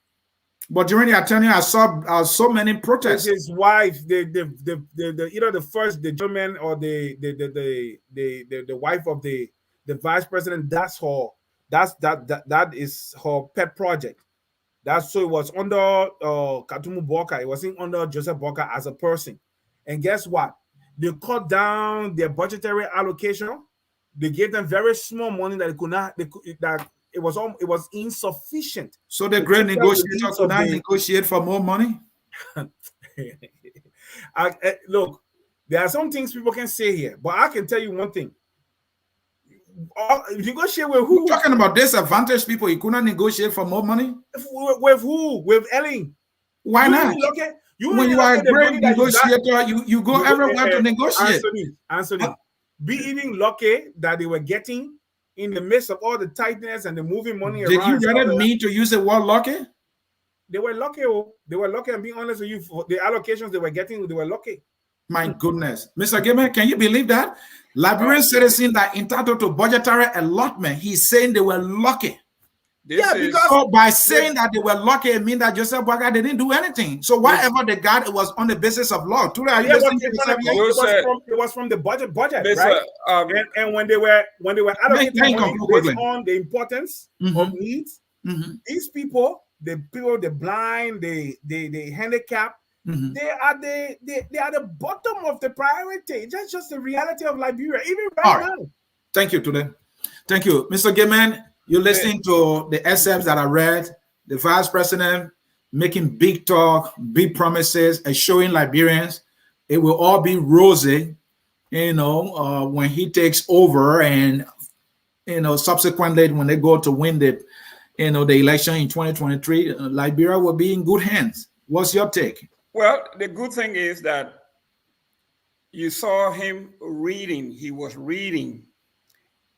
A: But during the tenure, I saw so many protests.
C: His wife, either the gentleman or the wife of the vice president. That is her pet project. So it was under Katumu Boakai. It wasn't under Joseph Boakai as a person. And guess what? They cut down their budgetary allocation. They gave them very small money that they could not. It was insufficient.
A: So the great negotiator could not negotiate for more money?
C: Look, there are some things people can say here, but I can tell you one thing. Negotiate with who?
A: You're talking about disadvantaged people. You could not negotiate for more money?
C: With who? With Ellen.
A: Why not? When you are a great negotiator, you go everywhere to negotiate.
C: Ansony, be even lucky that they were getting in the midst of all the tightness and the moving money around.
A: Did you really mean to use the word lucky?
C: They were lucky. They were lucky. I'm being honest with you. For the allocations they were getting, they were lucky.
A: My goodness. Mr. Gayman, can you believe that? Liberian citizens that entitled to budgetary allotment, he's saying they were lucky. Because by saying that they were lucky, it means that Joseph Boakai didn't do anything. So whatever they got, it was on the basis of law. Tulay,
C: it was from the budget, right? And when they were allocating based on the importance of needs, these people, the blind, the handicapped, they are the bottom of the priority. That's just the reality of Liberia, even right now.
A: Thank you, Tulay. Thank you, Mr. Gayman. You're listening to the excerpts that I read. The vice president making big talk, big promises, assuring Liberians it will all be rosy, when he takes over, and subsequently when they go to win the election in 2023, Liberia will be in good hands. What's your take?
B: Well, the good thing is that you saw him reading. He was reading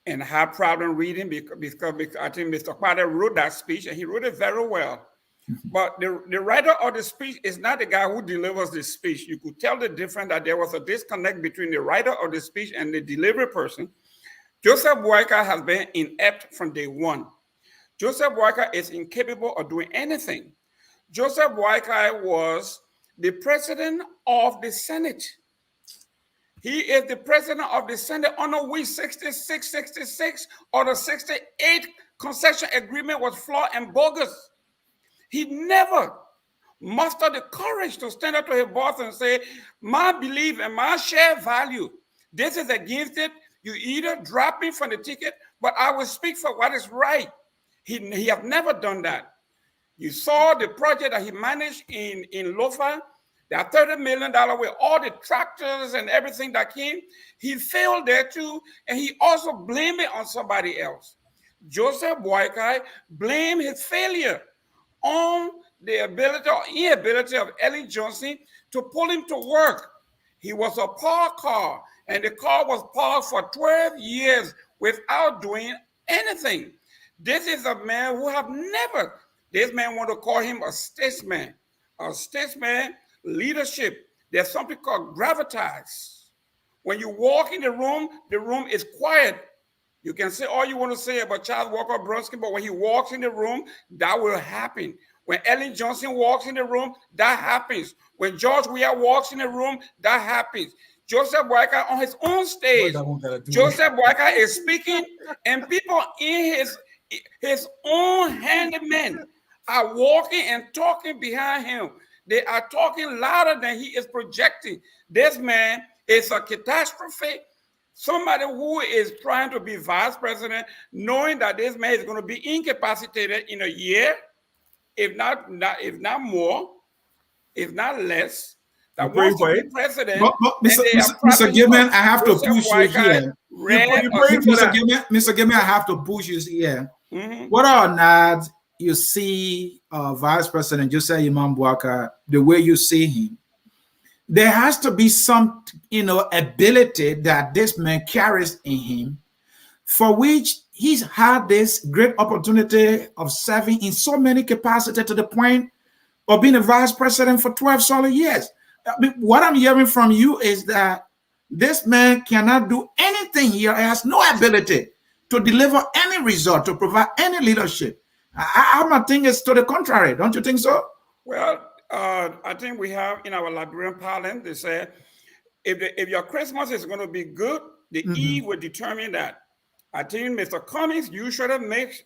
B: and had problem reading because I think Mr. Kwade wrote that speech, and he wrote it very well. But the writer of the speech is not the guy who delivers the speech. You could tell the difference, that there was a disconnect between the writer of the speech and the delivery person. Joseph Boakai has been inept from day one. Joseph Boakai is incapable of doing anything. Joseph Boakai was the president of the Senate. He is the president of the Senate under which 66 or the 68 concession agreement was flawed and bogus. He never mustered the courage to stand up to his boss and say, my belief and my share value, this is against it. You either drop me from the ticket, but I will speak for what is right. He have never done that. You saw the project that he managed in Lofa That $30 million with all the tractors and everything that came, he failed there too, and he also blamed it on somebody else. Joseph Boakai blamed his failure on the ability or inability of Ellen Johnson to pull him to work. He was a parked car, and the car was parked for 12 years without doing anything. This is a man who have never, this man want to call him a statesman. A statesman leadership. There's something called gravitas. When you walk in the room is quiet. You can say all you want to say about Charles Walker Brunskill, but when he walks in the room, that will happen. When Ellen Johnson walks in the room, that happens. When George Weah walks in the room, that happens. Joseph Boakai on his own stage, Joseph Boakai is speaking, and people in his own handymen are walking and talking behind him. They are talking louder than he is projecting. This man is a catastrophe. Somebody who is trying to be vice president, knowing that this man is going to be incapacitated in a year, if not more, if not less. That wants to be president.
A: But Mr. Gayman, I have to push you here. Mr. Gayman, I have to push you here. Whether or not you see Vice President Joseph Imam Boakai the way you see him, there has to be some, ability that this man carries in him, for which he's had this great opportunity of serving in so many capacities to the point of being a vice president for 12 solid years. I mean, what I'm hearing from you is that this man cannot do anything here. He has no ability to deliver any result, to provide any leadership. I think it's to the contrary. Don't you think so?
B: Well, I think we have in our Liberian parlance, they say, if your Christmas is going to be good, the Eve will determine that. I think Mr. Cummings usually makes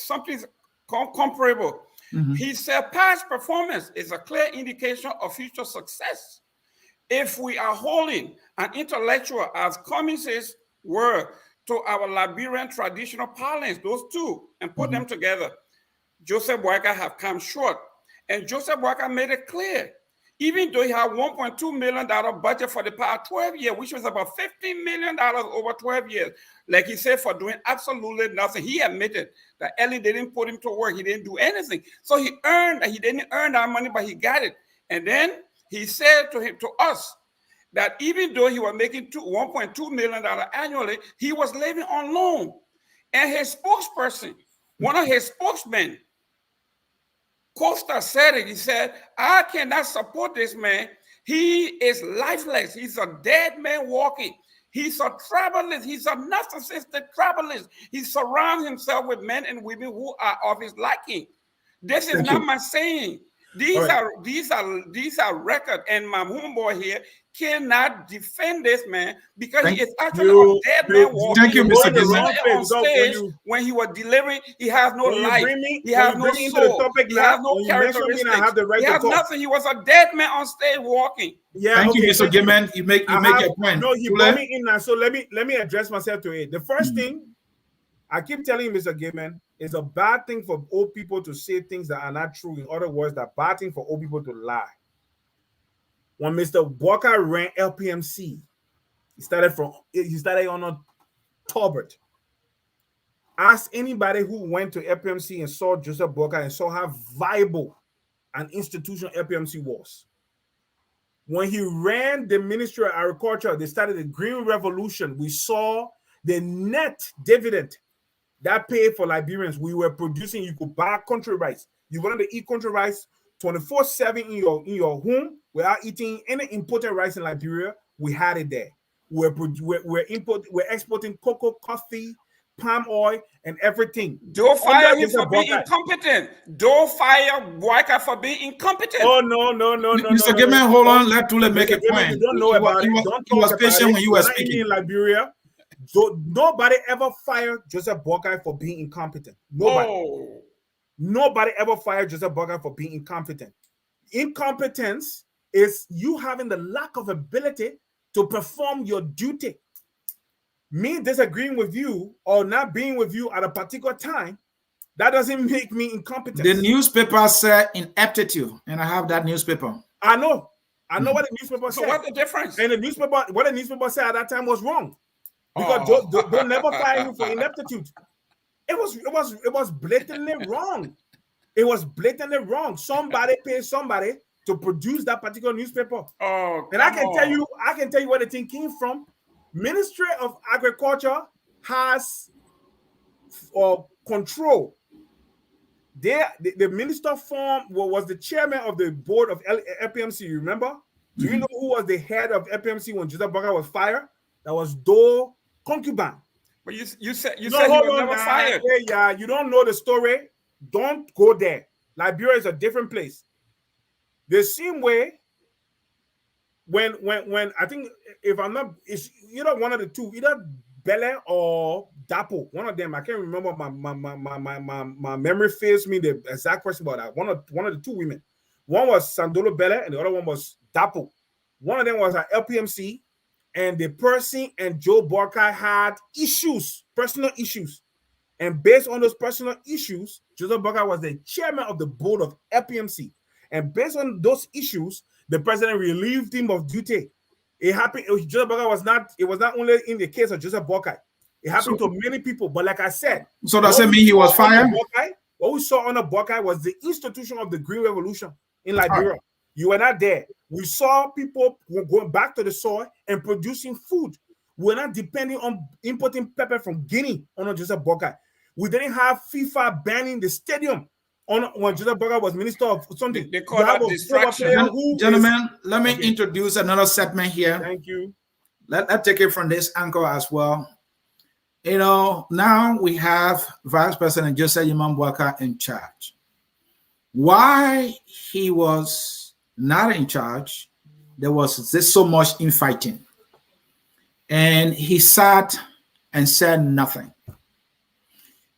B: something comparable. He said past performance is a clear indication of future success. If we are holding an intellectual as Cummings were to our Liberian traditional parlance, those two, and put them together, Joseph Boakai have come short. And Joseph Boakai made it clear, even though he had $1.2 million budget for the past 12 years, which was about $15 million over 12 years, like he said, for doing absolutely nothing. He admitted that Ellen didn't put him to work. He didn't do anything. So he didn't earn that money, but he got it. And then he said to us that even though he was making $1.2 million annually, he was living on loan. And his spokesperson, one of his spokesmen, Costa said it. He said, I cannot support this man. He is lifeless. He's a dead man walking. He's a travelist. He's a narcissistic travelist. He surrounds himself with men and women who are of his liking. This is not my saying. These are record, and my homeboy here cannot defend this man because he is actually a dead man walking.
A: Thank you, Mr. Gayman.
B: On stage when he was delivering, he has no life. He has no soul. He has no characteristics. He has nothing. He was a dead man on stage walking.
C: Yeah,
A: thank you, Mr. Gayman. You make your point.
C: No, he brought me in now. So let me address myself to it. The first thing I keep telling you, Mr. Gayman, it's a bad thing for old people to say things that are not true. In other words, that bad thing for old people to lie. When Mr. Boakai ran LPMC, he started on a Talbot. Ask anybody who went to LPMC and saw Joseph Boakai and saw how viable an institution LPMC was. When he ran the Ministry of Agriculture, they started the Green Revolution. We saw the net dividend that paid for Liberians. We were producing, you could buy country rice. You wanted to eat country rice 24/7 in your home without eating any imported rice in Liberia. We had it there. We're exporting cocoa, coffee, palm oil, and everything.
B: Don't fire him for being incompetent. Don't fire Boakai for being incompetent.
C: Oh, no.
A: Mr. Gayman, hold on. Let Tulay make a point.
C: You don't know about it.
A: He was patient when you were speaking.
C: In Liberia, so nobody ever fired Joseph Boakai for being incompetent. Nobody. Oh. Nobody ever fired Joseph Boakai for being incompetent. Incompetence is you having the lack of ability to perform your duty. Me disagreeing with you or not being with you at a particular time, that doesn't make me incompetent.
A: The newspaper said ineptitude, and I have that newspaper.
C: I know what the newspaper said.
B: So what's the difference?
C: And what the newspaper said at that time was wrong. Because they'll never fire you for ineptitude. It was blatantly wrong. It was blatantly wrong. Somebody paid somebody to produce that particular newspaper. And I can tell you where the thing came from. Ministry of Agriculture has control. The minister was the chairman of the board of FPMC. You remember? Do you know who was the head of FPMC when Joseph Boakai was fired? That was Doe Concubine.
B: But you said he was never fired.
C: Yeah, you don't know the story. Don't go there. Liberia is a different place. The same way when I think, if I'm not, it's either one of the two, either Bele or Dapo, one of them. I can't remember. My memory fails me the exact question about that. One of the two women. One was Sandolo Bele and the other one was Dapo. One of them was at LPMC, and the person and Joe Boakai had personal issues. And based on those personal issues, Joseph Boakai was the chairman of the board of LPMC. And based on those issues, the president relieved him of duty. It happened. Joseph Boakai was not only in the case of Joseph Boakai. It happened to many people. But like I said,
A: so does it mean he was fired?
C: What we saw under Boakai was the institution of the Green Revolution in Liberia. You were not there. We saw people going back to the soil and producing food. We're not depending on importing pepper from Guinea under Joseph Boakai. We didn't have FIFA banning the stadium when Joseph Boakai was minister of something.
B: They call that distraction.
A: Gentlemen, let me introduce another segment here.
C: Thank you.
A: Let's take it from this angle as well. You know, now we have Vice President Joseph Boakai in charge. Why he was not in charge, there was so much infighting. And he sat and said nothing.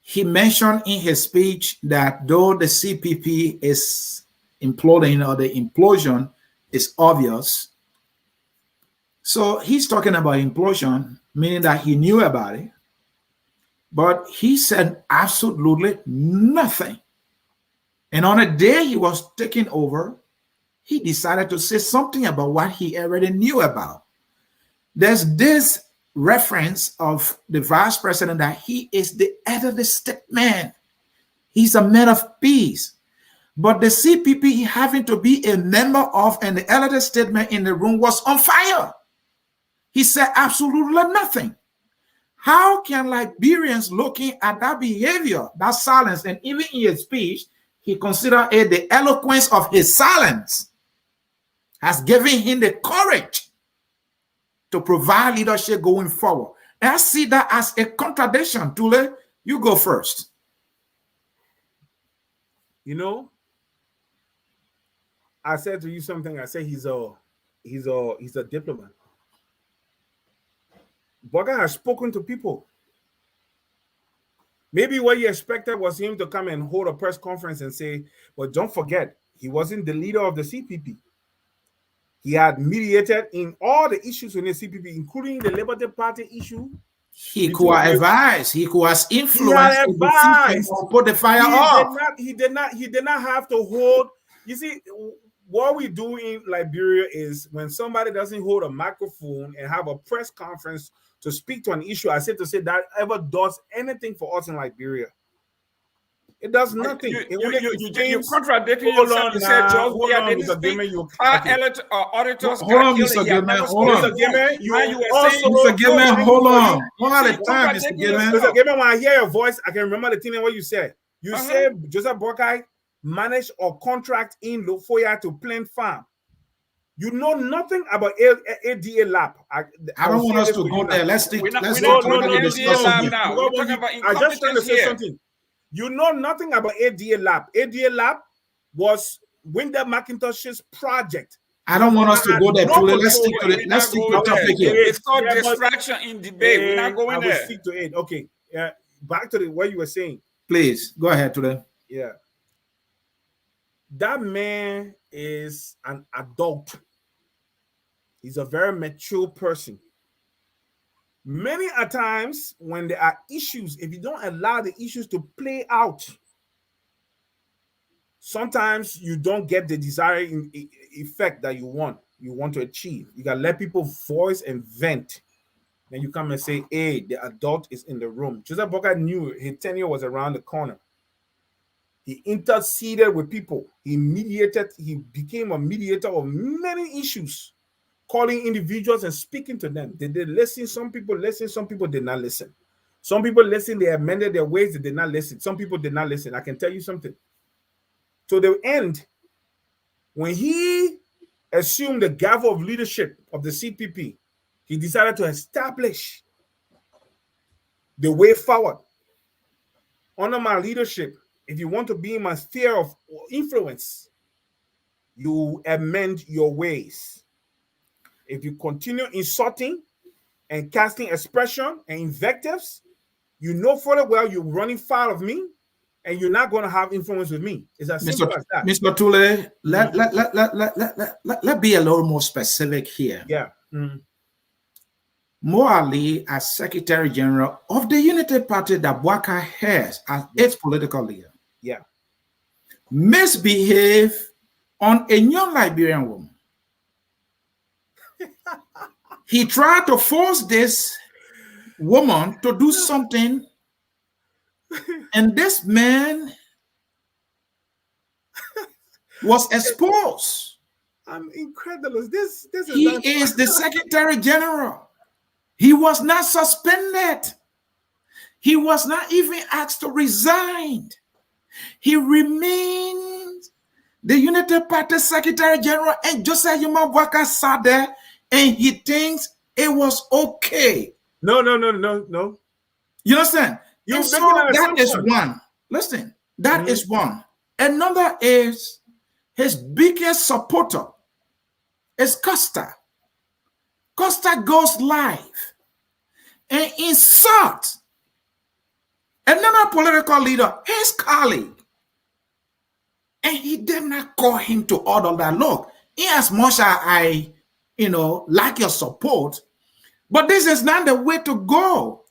A: He mentioned in his speech that though the CPP is imploding, or the implosion is obvious, so he's talking about implosion, meaning that he knew about it, but he said absolutely nothing. And on the day he was taking over, he decided to say something about what he already knew about. There's this reference of the vice president that he is the head of the state man. He's a man of peace. But the CPP having to be a member of and the elder statement in the room was on fire. He said absolutely nothing. How can Liberians looking at that behavior, that silence, and even in his speech, he considered it the eloquence of his silence has given him the courage to provide leadership going forward. And I see that as a contradiction. Tulay, you go first.
C: You know, I said to you something. I said he's a diplomat. Boakai has spoken to people. Maybe what you expected was him to come and hold a press conference and say, but don't forget, he wasn't the leader of the CPP. He had mediated in all the issues in the CPP, including the Liberty Party issue.
A: He could have advised. He could have influenced to put the fire off.
C: He did not have to hold. You see, what we do in Liberia is when somebody doesn't hold a microphone and have a press conference to speak to an issue, I said to say that ever does anything for us in Liberia. It does nothing.
B: You're contradicting yourself. You said George, we are auditors.
A: Hold on, Mr. Gayman. Hold on. Mr. Gayman, hold on. One at a time, Mr. Gayman.
C: Mr. Gayman, when I hear your voice, I can remember the thing and what you said. You said Joseph Boakai managed or contract in Lofoya to plant farm. You know nothing about ADA lab.
A: I don't want us to go there. Let's stick to the discussion
B: now. We're talking about incompetence.
C: I just trying to say something. You know nothing about ADA Lab. ADA Lab was Winder McIntosh's project.
A: I don't want us to go there. Let's stick to the topic here.
B: It's called distraction in debate. We're not going there.
C: Stick to it. Okay. Back to what you were saying.
A: Please go ahead, Tulay.
C: Yeah. That man is an adult. He's a very mature person. Many a times when there are issues, if you don't allow the issues to play out, sometimes you don't get the desired effect that you want to achieve. You gotta let people voice and vent. Then you come and say, hey, the adult is in the room. Joseph Boakai knew his tenure was around the corner. He interceded with people. He mediated. He became a mediator of many issues, calling individuals and speaking to them. They did listen. Some people listened. Some people did not listen. Some people listened. They amended their ways. They did not listen. Some people did not listen. I can tell you something. To the end, when he assumed the gavel of leadership of the CPP, he decided to establish the way forward. Under my leadership, if you want to be in my sphere of influence, you amend your ways. If you continue insulting and casting expression and invectives, you know full well you're running foul of me and you're not going to have influence with me. It's as simple as that.
A: Mr. Tulay, let be a little more specific here.
C: Yeah.
A: Mo Ali, as Secretary General of the Unity Party that Boakai has as its political leader, misbehave on a young Liberian woman. He tried to force this woman to do something, and this man was exposed.
C: I'm incredulous. This
A: he is the Secretary General. He was not suspended. He was not even asked to resign. He remained the Unity Party Secretary General, and Joseph Boakai sat there and he thinks it was okay.
C: No.
A: You understand? And so that is one. Listen, that is one. Another is his biggest supporter is Costa. Costa goes live and insults another political leader, his colleague. And he did not call him to order that. Look, in as much as I, like your support, but this is not the way to go.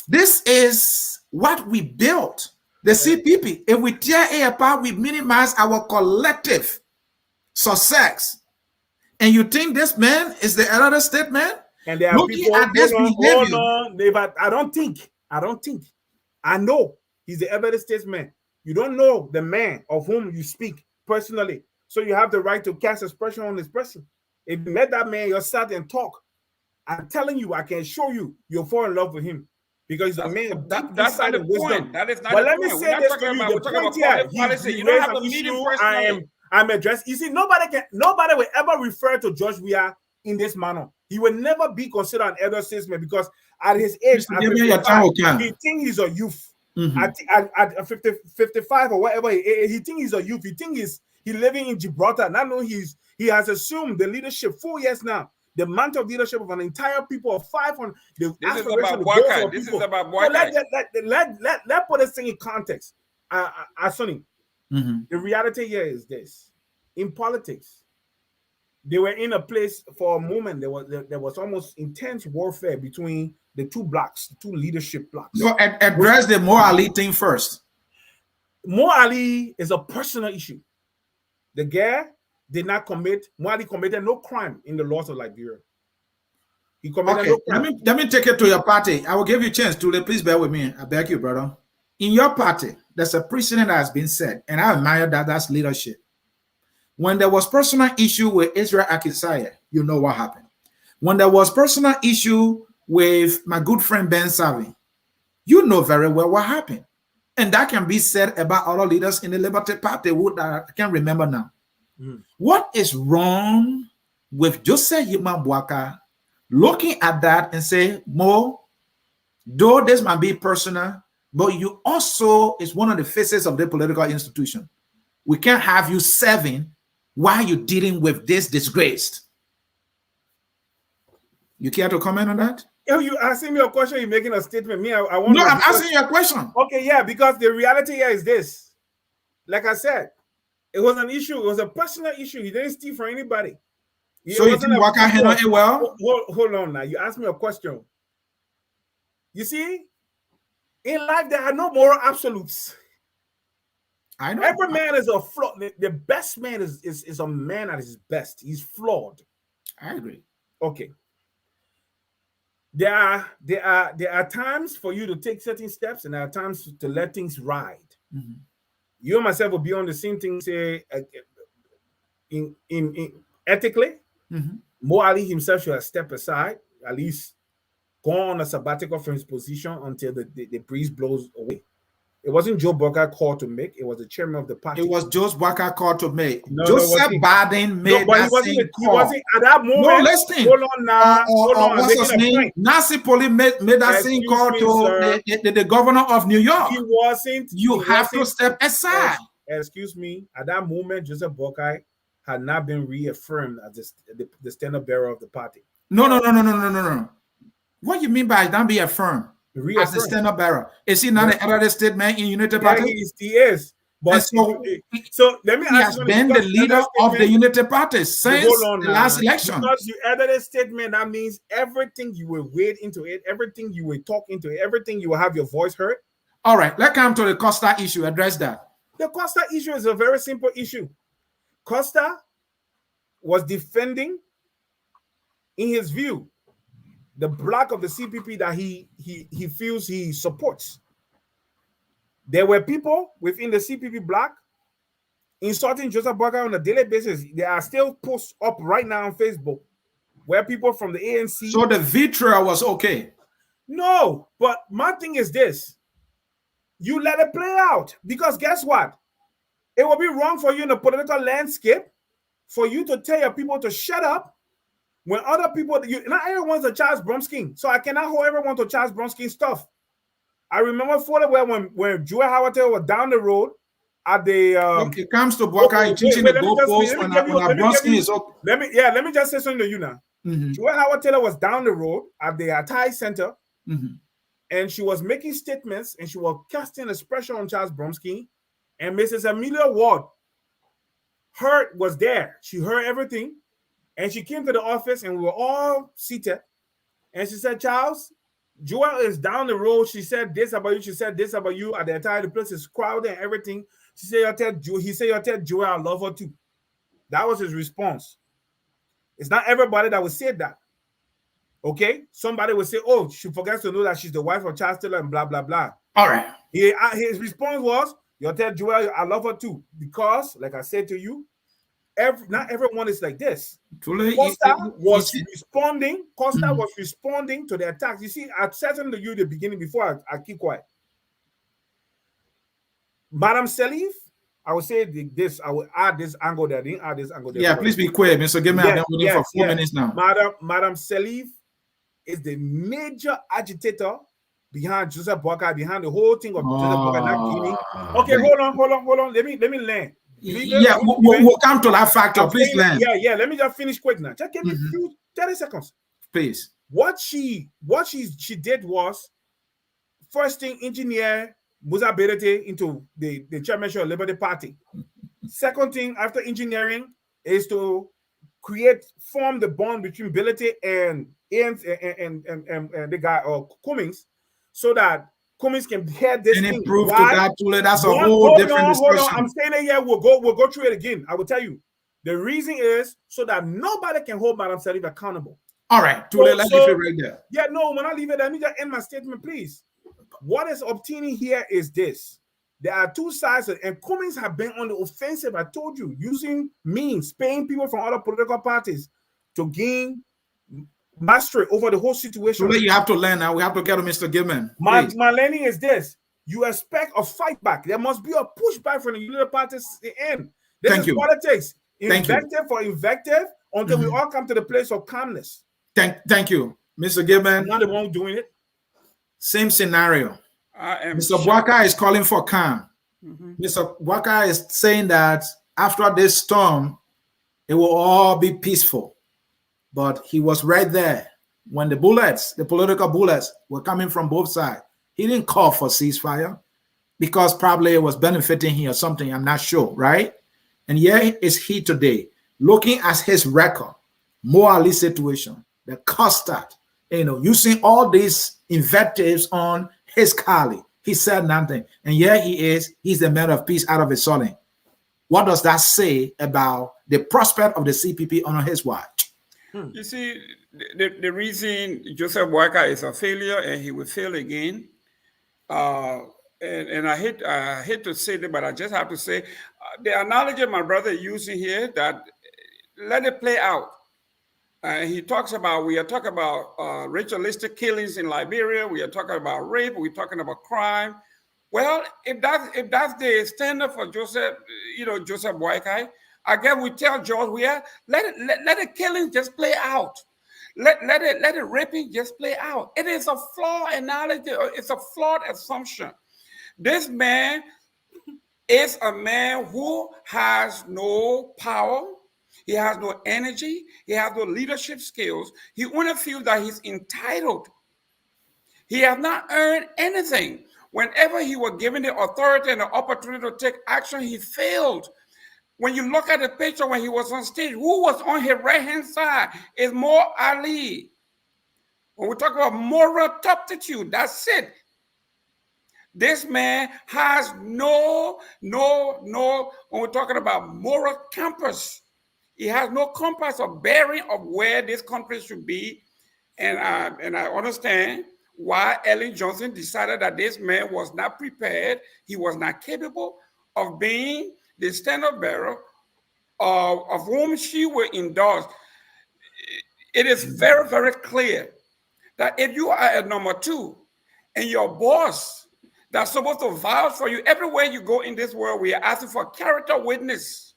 A: This is what we built, the CPP. If we tear it apart, we minimize our collective success. And you think this man is the elder statesman?
C: And there are
A: looking
C: people,
A: at this behavior.
C: I don't think. I know he's the elder statesman. You don't know the man of whom you speak personally. So you have the right to cast expression on this person. If you met that man, you'll sit and talk. I'm telling you, I can show you, you'll fall in love with him. Because he's a man.
B: That's not the point. That is not
C: but
B: the
C: let
B: point.
C: me say this to you. The point here,
B: policy. You don't have a meeting personally.
C: I'm addressing. You see, nobody will ever refer to George Weah in this manner. He will never be considered an elder statesman because at his age, he thinks he's a youth. At 55 or whatever, he thinks he's a youth. He thinks he's living in Gibraltar. Not knowing he has assumed the leadership 4 years now. The mantle of leadership of an entire people of 500.
B: This is about Boakai. This is about Boakai.
C: Let's put this thing in context. Ansony, the reality here is this. In politics, they were in a place for a moment. There was almost intense warfare between the two blocks, the two leadership blocks.
A: So address the Mo Ali thing first.
C: Mo Ali is a personal issue. The guy did not commit. Mo Ali committed no crime in the laws of Liberia. He committed no crime.
A: Let me take it to your party. I will give you a chance to please bear with me. I beg you, brother. In your party, there's a precedent that has been set, and I admire that. That's leadership. When there was personal issue with Israel Akisaya, you know what happened. When there was personal issue with my good friend Ben Savi, you know very well what happened. And that can be said about other leaders in the Liberty Party who I can't remember now. What is wrong with Joseph Boakai looking at that and say, Mo, though this might be personal, but you also is one of the faces of the political institution. We can't have you serving while you're dealing with this disgrace. You care to comment on that?
C: You asking me a question, you're making a statement.
A: I'm asking you a question.
C: Okay, yeah, because the reality here is this. Like I said, it was an issue. It was a personal issue. He didn't steal from anybody.
A: So you think Boakai handled it well?
C: Hold on now. You asked me a question. You see, in life, there are no moral absolutes.
A: I know.
C: Every man is a flawed. The best man is a man at his best. He's flawed.
A: I agree.
C: Okay. There are times for you to take certain steps, and there are times to let things ride.
A: Mm-hmm.
C: You and myself will be on the same thing. Say, in ethically,
A: mm-hmm.
C: Mo Ali himself should have stepped aside, at least gone on a sabbatical from his position until the breeze blows away. It wasn't Joe Boakai call to make. It was the chairman of the party.
A: It was Joe Boakai call to make.
C: No,
A: Joseph Biden made that same call.
C: He wasn't at that moment.
A: No, listen.
C: Hold on now. Hold on.
A: What's his name? Nancy Poli made that same call to the governor of New York.
C: He wasn't.
A: You have to step aside.
C: Excuse me. At that moment, Joseph Boakai had not been reaffirmed as the standard bearer of the party.
A: No. What do you mean by not be affirmed? As the standard bearer. Is he not an elder statement in Unity Party?
C: He is. But
A: so
C: let me
A: he has been the leader of the Unity Party since the last election.
C: Because you added a statement, that means everything you will wade into it, everything you will talk into it, everything you will have your voice heard.
A: All right, let's come to the Costa issue. Address that.
C: The Costa issue is a very simple issue. Costa was defending, in his view, the block of the CPP that he feels he supports. There were people within the CPP block insulting Joseph Boakai on a daily basis. There are still posts up right now on Facebook where people from the ANC.
A: So the vitriol was okay.
C: No, but my thing is this: you let it play out, because guess what? It will be wrong for you in the political landscape for you to tell your people to shut up. When other people, not everyone's a Charles Bronski, so I cannot hold everyone to Charles Bronski stuff. I remember fully well when Joel Howard was down the road at the.
A: It comes to Boakai teaching the goalposts when Bronski is up.
C: Let me just say something to you now.
A: Mm-hmm.
C: Joel Howard Taylor was down the road at the Atai Center,
A: mm-hmm.
C: and she was making statements and she was casting a pressure on Charles Bronski, and Mrs. Amelia Ward was there. She heard everything. And she came to the office and we were all seated. And she said, Charles, Joel is down the road. She said this about you. She said this about you. At the entire the place is crowded and everything. He said, you'll tell Joel I love her too. That was his response. It's not everybody that would say that. Okay? Somebody would say, oh, she forgets to know that she's the wife of Charles Taylor and blah, blah, blah.
A: All right.
C: His response was, you'll tell Joel I love her too. Because, like I said to you, not everyone is like this.
A: Tulay,
C: Costa was responding to the attacks. You see, I said to you at the beginning before I keep quiet. Madam Salif, I would say this. I will add this angle there. I didn't add this angle there.
A: Yeah, please be quick, Mr. Gayman. I've been waiting for 4 minutes now.
C: Madam Salif is the major agitator behind Joseph Boakai, behind the whole thing of Joseph Boakai not giving. Okay, hold on. Let me land.
A: Yeah, we'll come to that factor. Please land.
C: Yeah. Let me just finish quick now. Just give me 30 seconds.
A: Please.
C: What she did was, first thing, engineer Musa Berete into the chairmanship of Liberty Party. Second thing, after engineering, is to form the bond between Berete and the guy Cummings, so that Cummings can hear this thing.
A: Proof to that, Tulay, that's a whole different discussion.
C: Hold on. I'm saying it here. We'll go through it again. I will tell you. The reason is so that nobody can hold Madam Salif accountable.
A: All right, Tulay, let's leave it right there.
C: Yeah, no, when I leave it, let me just end my statement, please. What is obtaining here is this. There are two sides, and Cummings have been on the offensive, I told you, using means, paying people from other political parties to gain mastery over the whole situation.
A: Tulay, you have to learn now. We have to get to Mr. Gayman.
C: My learning is this. You expect a fight back. There must be a pushback from the Unity Party to the end. This is politics. Invective for invective until we all come to the place of calmness.
A: Thank you. Mr. Gayman.
C: I'm not the one doing it.
A: Same scenario. Mr. Boakai is calling for calm. Mr. Boakai is saying that after this storm, it will all be peaceful. But he was right there when the political bullets were coming from both sides. He didn't call for ceasefire because probably it was benefiting him or something. I'm not sure, right? And here is he today, looking at his record, Mo Ali situation, the custard, using all these invectives on his colleague, He said nothing. And here he is. He's the man of peace out of his sudden. What does that say about the prospect of the CPP on his watch?
B: You see, the reason Joseph Boakai is a failure and he will fail again, and I hate to say that, but I just have to say, the analogy my brother using here, that let it play out. He talks about, we are talking about ritualistic killings in Liberia. We are talking about rape. We're talking about crime. Well, if that's the standard for Joseph Boakai, I guess we tell George, let the killing just play out. Let it raping just play out. It is a flawed analogy. It's a flawed assumption. This man is a man who has no power. He has no energy. He has no leadership skills. He only feels that he's entitled. He has not earned anything. Whenever he was given the authority and the opportunity to take action, he failed. When you look at the picture when he was on stage, who was on his right-hand side is More Ali. When we talk about moral turpitude, that's it. This man has no, when we're talking about moral compass, he has no compass or bearing of where this country should be. And I understand why Ellen Johnson decided that this man was not prepared. He was not capable of being the standard bearer of whom she will endorse. It is very, very clear that if you are a number two and your boss that's supposed to vouch for you, everywhere you go in this world, we are asking for character witness.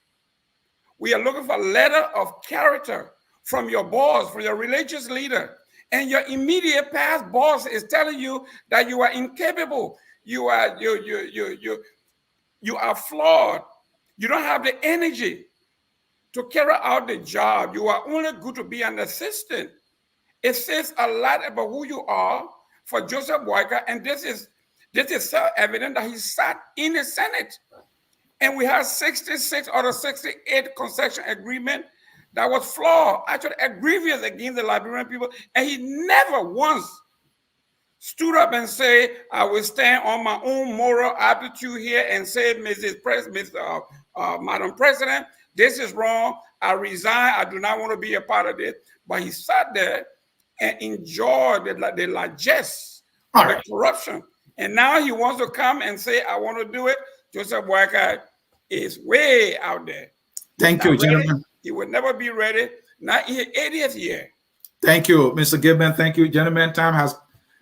B: We are looking for a letter of character from your boss, from your religious leader. And your immediate past boss is telling you that you are incapable. You are flawed. You don't have the energy to carry out the job. You are only good to be an assistant. It says a lot about who you are for Joseph Boakai, and this is self-evident that he sat in the Senate. And we have 66 out of 68 concession agreement that was flawed, actually grievous against the Liberian people. And he never once stood up and said, I will stand on my own moral aptitude here and say, Madam President, this is wrong. I resign. I do not want to be a part of this. But he sat there and enjoyed the largesse of the corruption. And now he wants to come and say, I want to do it. Joseph Boakai is way out there.
A: Thank you, gentlemen.
B: He will never be ready. Not in his 80th year.
A: Thank you, Mr. Gayman. Thank you, gentlemen. Time has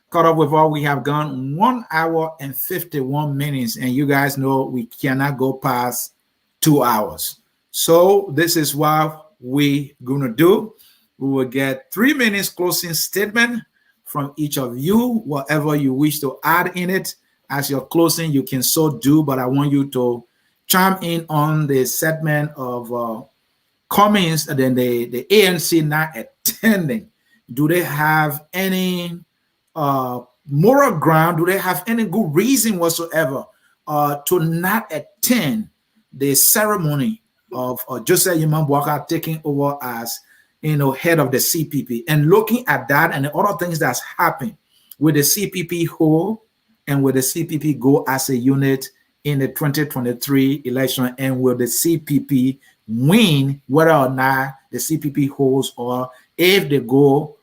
A: caught up with all. We have gone 1 hour and 51 minutes, and you guys know we cannot go past 2 hours. So this is what we're going to do. We will get 3 minutes closing statement from each of you, whatever you wish to add in it. As your closing, you can so do, but I want you to chime in on the segment of comments and then the ANC not attending. Do they have any moral ground? Do they have any good reason whatsoever to not attend the ceremony of Joseph Boakai taking over as head of the CPP? And looking at that and the other things that's happened with the CPP whole and with the CPP go as a unit in the 2023 election, and will the CPP win whether or not the CPP holds or if they go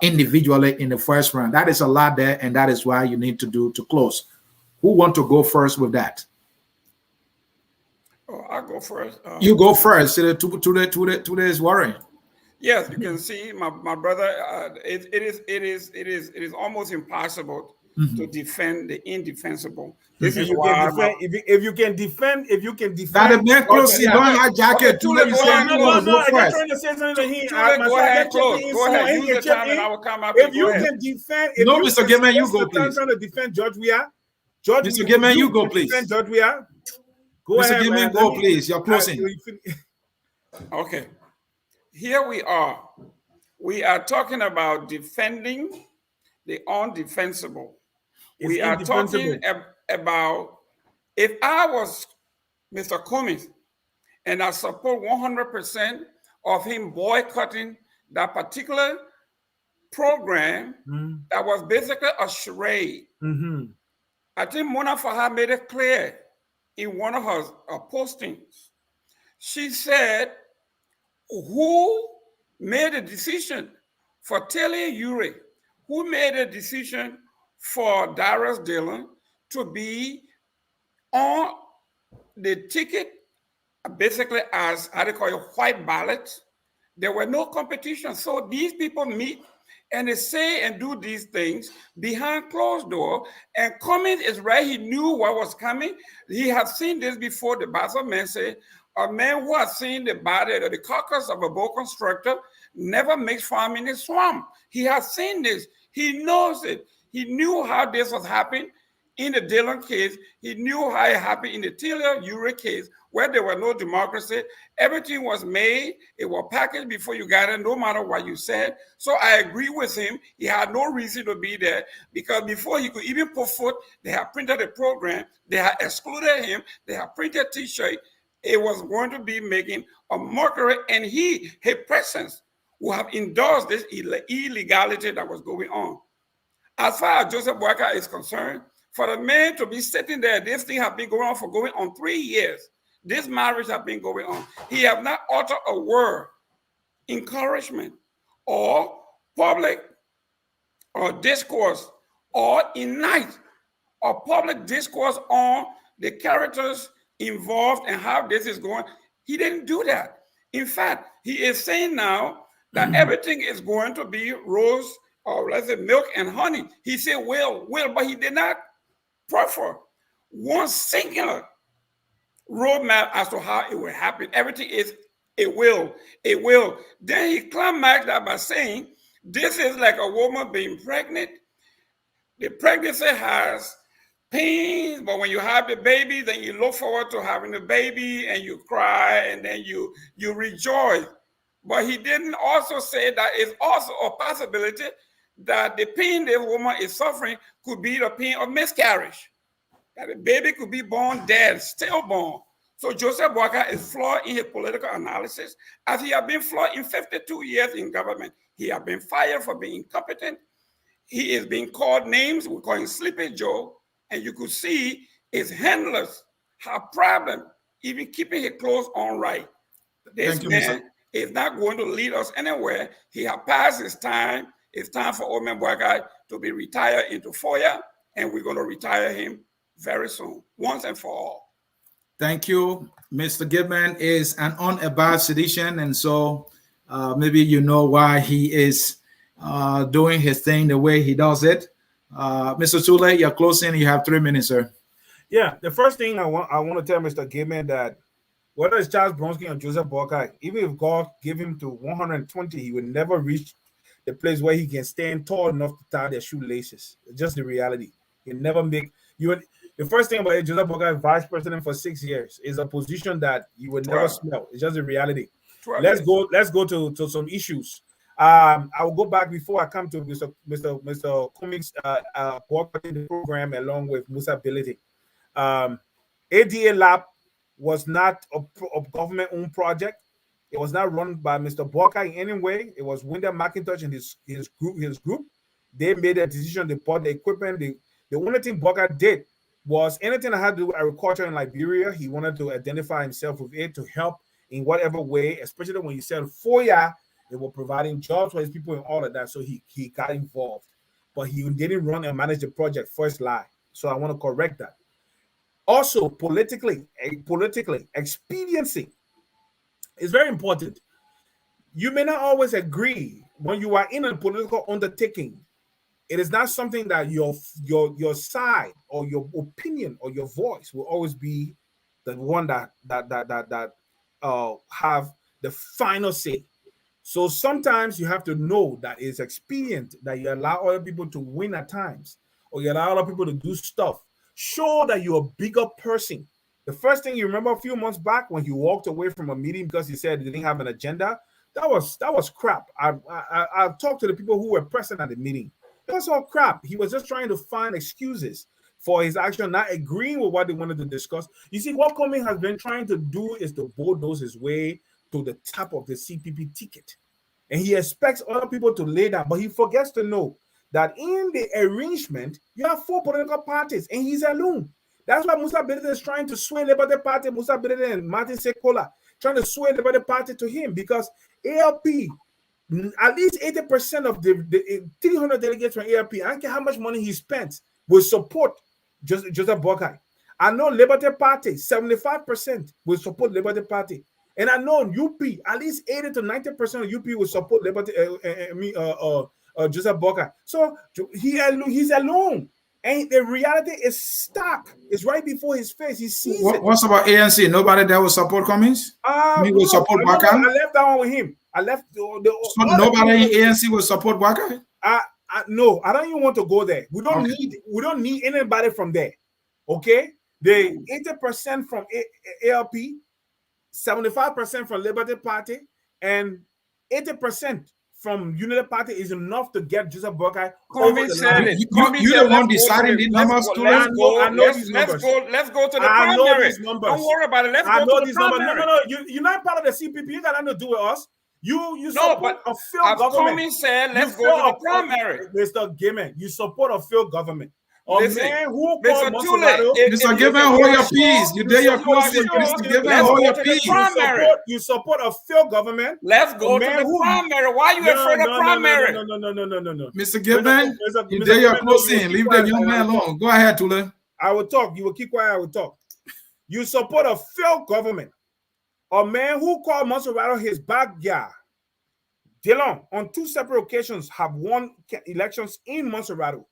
A: individually in the first round? That is a lot there, and that is why you need to do to close. Who want to go first with that?
B: Oh, I'll go first.
A: You go first. Today's worry.
B: Yes, you can see my brother. It is almost impossible to defend the indefensible. This is why
C: if you can defend.
A: That the man close. You don't have jacket.
C: Tulay, go ahead. No. I got trying to say something here.
B: Go ahead, close. Go ahead. Use the time, and I will come after.
C: If you can defend,
A: no, Mr. Gayman, you go, please.
C: Trying to defend Judge Weah.
A: Mr. Gayman, you go, please.
C: Defend Judge Weah. Go
A: Mr.
C: ahead,
A: Gayman, go, please. You're closing.
B: Okay. Here we are. We are talking about defending the undefensible. We are talking about, if I was Mr. Cummings and I support 100% of him boycotting that particular program that was basically a charade. I think Mona Fahad made it clear in one of her postings. She said, who made a decision for Taylor Ure? Who made a decision for Darius Dillon to be on the ticket, basically as how they call it, white ballots? There were no competition. So these people meet and they say and do these things behind closed door. And Cummings is right. He knew what was coming. He had seen this before. The Basel man said, a man who has seen the body or the carcass of a boat constructor never makes farm in a swamp. He has seen this. He knows it. He knew how this was happening in the Dillon case. He knew how it happened in the Taylor Ure case, where there was no democracy. Everything was made. It was packaged before you got it, no matter what you said. So I agree with him. He had no reason to be there because before he could even put foot, they had printed a program. They had excluded him. They had printed T-shirt. It was going to be making a mockery, and his presence would have endorsed this illegality that was going on. As far as Joseph Boakai is concerned, for the man to be sitting there, this thing has been going on for going on 3 years. This marriage has been going on. He has not uttered a word, encouragement, or public or discourse, or ignite a public discourse on the characters involved and how this is going. He didn't do that. In fact, he is saying now that everything is going to be rose, or let's say milk and honey. He said will, but he did not prefer one singular roadmap as to how it will happen. Everything is it will. Then he climaxed that by saying, this is like a woman being pregnant. The pregnancy has pains, but when you have the baby, then you look forward to having the baby and you cry and then you rejoice. But he didn't also say that it's also a possibility that the pain the woman is suffering could be the pain of miscarriage. That the baby could be born dead, stillborn. So Joseph Boakai is flawed in his political analysis, as he has been flawed in 52 years in government. He has been fired for being incompetent. He is being called names. We call him Sleepy Joe. And you could see his handlers have problem even keeping his clothes on right. This man is not going to lead us anywhere. He has passed his time. It's time for old man Boakai to be retired into FOIA, and we're going to retire him very soon, once and for all.
A: Thank you. Mr. Gayman is an unabashed citizen, and so maybe you know why he is doing his thing the way he does it. Mr. Tulay, you're closing. You have 3 minutes, sir.
C: Yeah, the first thing I want to tell Mr. Gayman that whether it's Charles Bronski or Joseph Boakai, even if God gave him to 120, he would never reach the place where he can stand tall enough to tie their shoelaces. It's just the reality. He never make you. The first thing about it, Joseph Boakai, vice president for 6 years, is a position that you would never smell. It's just the reality. Let's go to some issues. I will go back before I come to Mr. Cummings in the program along with Musa Ability. ADA Lab was not a government-owned project. It was not run by Mr. Boakai in any way. It was Wyndham McIntosh and his group. They made a decision. They bought the equipment. The only thing Boakai did was anything that had to do with agriculture in Liberia. He wanted to identify himself with it to help in whatever way, especially when he said FOIA. They were providing jobs for his people and all of that. So he got involved. But he didn't run and manage the project, first lie. So I want to correct that. Also, politically, expediency is very important. You may not always agree when you are in a political undertaking. It is not something that your side or your opinion or your voice will always be the one that have the final say. So sometimes you have to know that it's expedient that you allow other people to win at times, or you allow other people to do stuff. Show that you're a bigger person. The first thing you remember a few months back when he walked away from a meeting because he said he didn't have an agenda, that was crap. I've talked to the people who were present at the meeting. It was all crap. He was just trying to find excuses for his action, not agreeing with what they wanted to discuss. You see, what Cummings has been trying to do is to bulldoze his way to the top of the CPP ticket. And he expects other people to lay down, but he forgets to know that in the arrangement, you have 4 political parties, and he's alone. That's why Musa Bedede is trying to sway Liberty Party, Musa Bedede and Martin Sekola, trying to sway Liberty Party to him, because ALP, at least 80% of the 300 delegates from ALP, I don't care how much money he spent, will support Joseph Boakai. I know Liberty Party, 75% will support Liberty Party. And I know UP, at least 80 to 90% of UP will support Liberty, Joseph Boakai. So he's alone. And the reality is stuck. It's right before his face. He sees it.
A: What's about ANC? Nobody that will support Cummings? He will support Boakai?
C: I left that one with him. I left
A: so nobody in ANC will support Boakai?
C: No, I don't even want to go there. We don't need anybody from there. Okay? The 80% from ALP, 75% from Liberty Party, and 80% from Unity Party is enough to get Joseph Boakai.
B: Cummings said it.
A: You the one deciding these numbers.
B: Let's go to the primary. Don't worry about it. Let's go to the primary.
C: No. You're not part of the CPP. You got nothing to do with us. You support a failed government.
B: Cummings said, let's go to the primary.
C: Mr. Gayman, you support a failed government. Man who
B: Mr. Tulay,
A: Mr. Gayman, hold your peace. You dare your closing. Mr. Gayman, hold your peace.
C: You support a failed government.
B: Let's go to the primary. Why are you afraid of primary?
C: No.
A: Mr. Gayman, you dare your closing. Leave the young man alone. Go ahead, Tulay.
C: I will talk. You will keep quiet. I will talk. You support a failed government. A man who called Monserrato his backyard. Dillon, on 2 separate occasions, have won elections in Monserrato.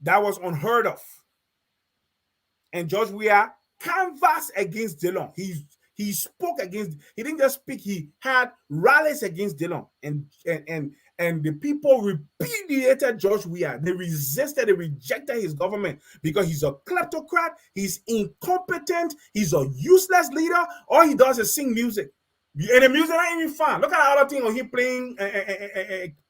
C: That was unheard of. And George Weah canvassed against Dillon. He spoke against, he didn't just speak, he had rallies against Dillon. And the people repudiated George Weah. They resisted, they rejected his government because he's a kleptocrat, he's incompetent, he's a useless leader. All he does is sing music. And the music ain't even fun. Look at the other thing on him playing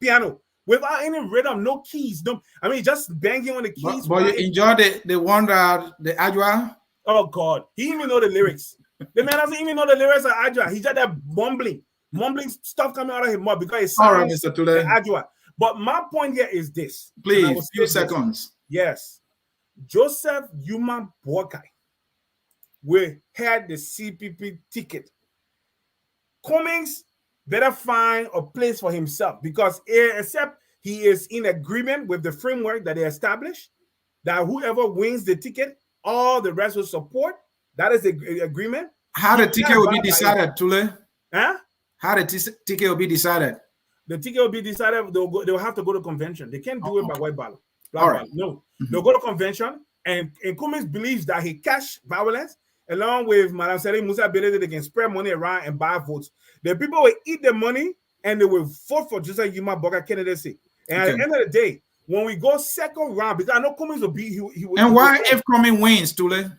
C: piano. Without any rhythm, no keys. No, I mean, just banging on the keys.
A: But you enjoy the one that the Adwa?
C: Oh, God. He didn't even know the lyrics. The man doesn't even know the lyrics of Adwa. He's just that mumbling stuff coming out of his mouth because it's
A: all right, Mr. Tulay.
C: Adwa. But my point here is this.
A: Please, few seconds.
C: Yes. Joseph Yuma Boakai will had the CPP ticket. Cummings better find a place for himself because except he is in agreement with the framework that they established, that whoever wins the ticket, all the rest will support. That is the agreement.
A: How the ticket will be decided, Tulay?
C: Huh?
A: How the ticket will be decided?
C: The ticket will be decided. They'll have to go to convention. They can't do it by white ballot.
A: All right.
C: No. They'll go to convention, and Cummings believes that he cash violence along with Madam Seri Musa Bedede. They can spread money around and buy votes. The people will eat the money and they will vote for Joseph Yuma Boakai candidacy. And at the end of the day, when we go second round, because I know Cummings will be, he will.
A: And why if Cummings wins, Tulay?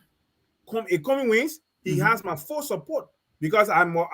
C: If Cummings wins, he has my full support because I'm a.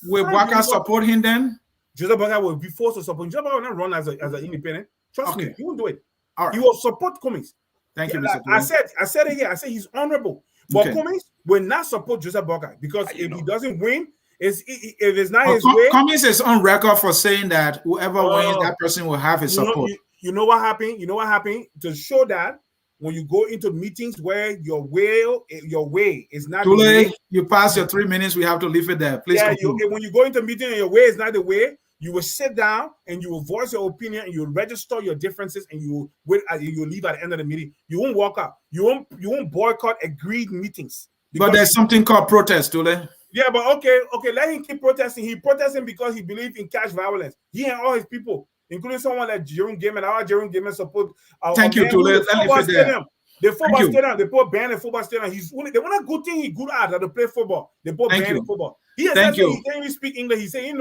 A: Will Boakai support him then?
C: Joseph Boakai will be forced to support. Joseph Boakai will not run as an independent. Trust me, he won't do it.
A: All right.
C: He will support Cummings.
A: Thank you, Mr. Tulay.
C: I said it here. I said he's honorable, but Cummings will not support Joseph Boakai because if he doesn't win. If it's not his way,
A: Cummings is on record for saying that whoever wins, that person will have his support.
C: You know what happened? You know what happened to show that when you go into meetings where your way is not
A: Too late.
C: the way,
A: You pass your 3 minutes. We have to leave it there. Please.
C: Yeah, when you go into a meeting and your way is not the way, you will sit down and you will voice your opinion and you will register your differences and you will leave at the end of the meeting. You won't walk out. You won't boycott agreed meetings.
A: But there's something called protest, Tulay.
C: Yeah, but okay, let him keep protesting. He protesting because he believes in cash violence. He and all his people, including someone like Jerome Gayman. Our Jerome Gayman support.
A: Thank you, Tulay.
C: The football stadium, they put ban the football stadium. They want a good thing. He good at to play football. They put ban the football. He can't even speak English. He say,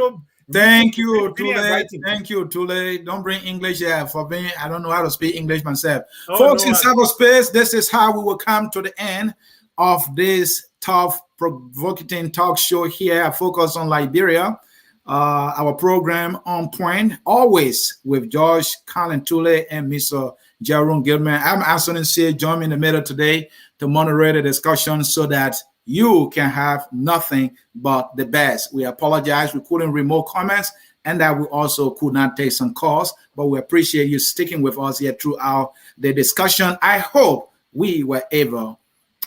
A: Thank you, Tulay. Thank you, Tulay. Don't bring English here for me. I don't know how to speak English myself. Folks in cyberspace, this is how we will come to the end of this tough, provocative talk show here. I focus on Liberia. Our program on point, always with George, Colin Tulay, and Mr. Jerome Gayman. I'm Ansony Sieh. Join me in the middle today to moderate the discussion so that you can have nothing but the best. We apologize. We couldn't read more comments. and that we also could not take some calls, but we appreciate you sticking with us here throughout the discussion. I hope we were able,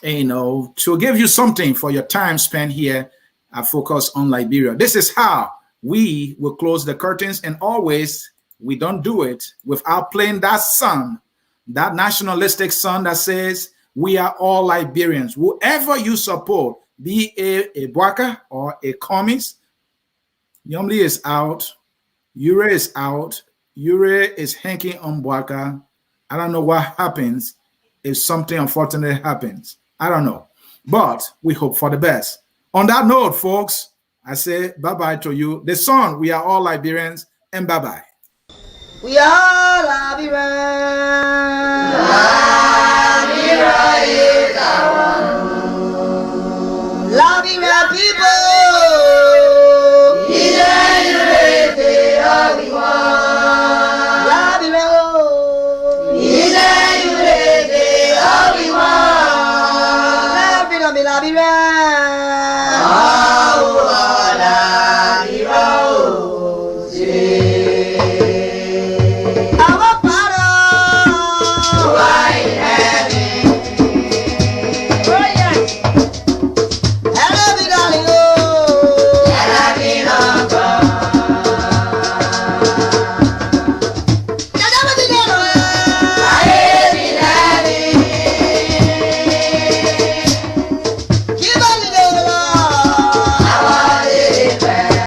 A: to give you something for your time spent here at Focus on Liberia. This is how we will close the curtains, and always we don't do it without playing that song, that nationalistic song that says we are all Liberians. Whoever you support, be a Boakai or a communist, Nyonblee is out, Ure is out, Ure is hanking on Boakai. I don't know what happens if something unfortunate happens. I don't know, but we hope for the best. On that note, folks, I say bye-bye to you. The song, we are all Liberians, and bye-bye.
D: We are Liberians. Liberia is our Liberia people.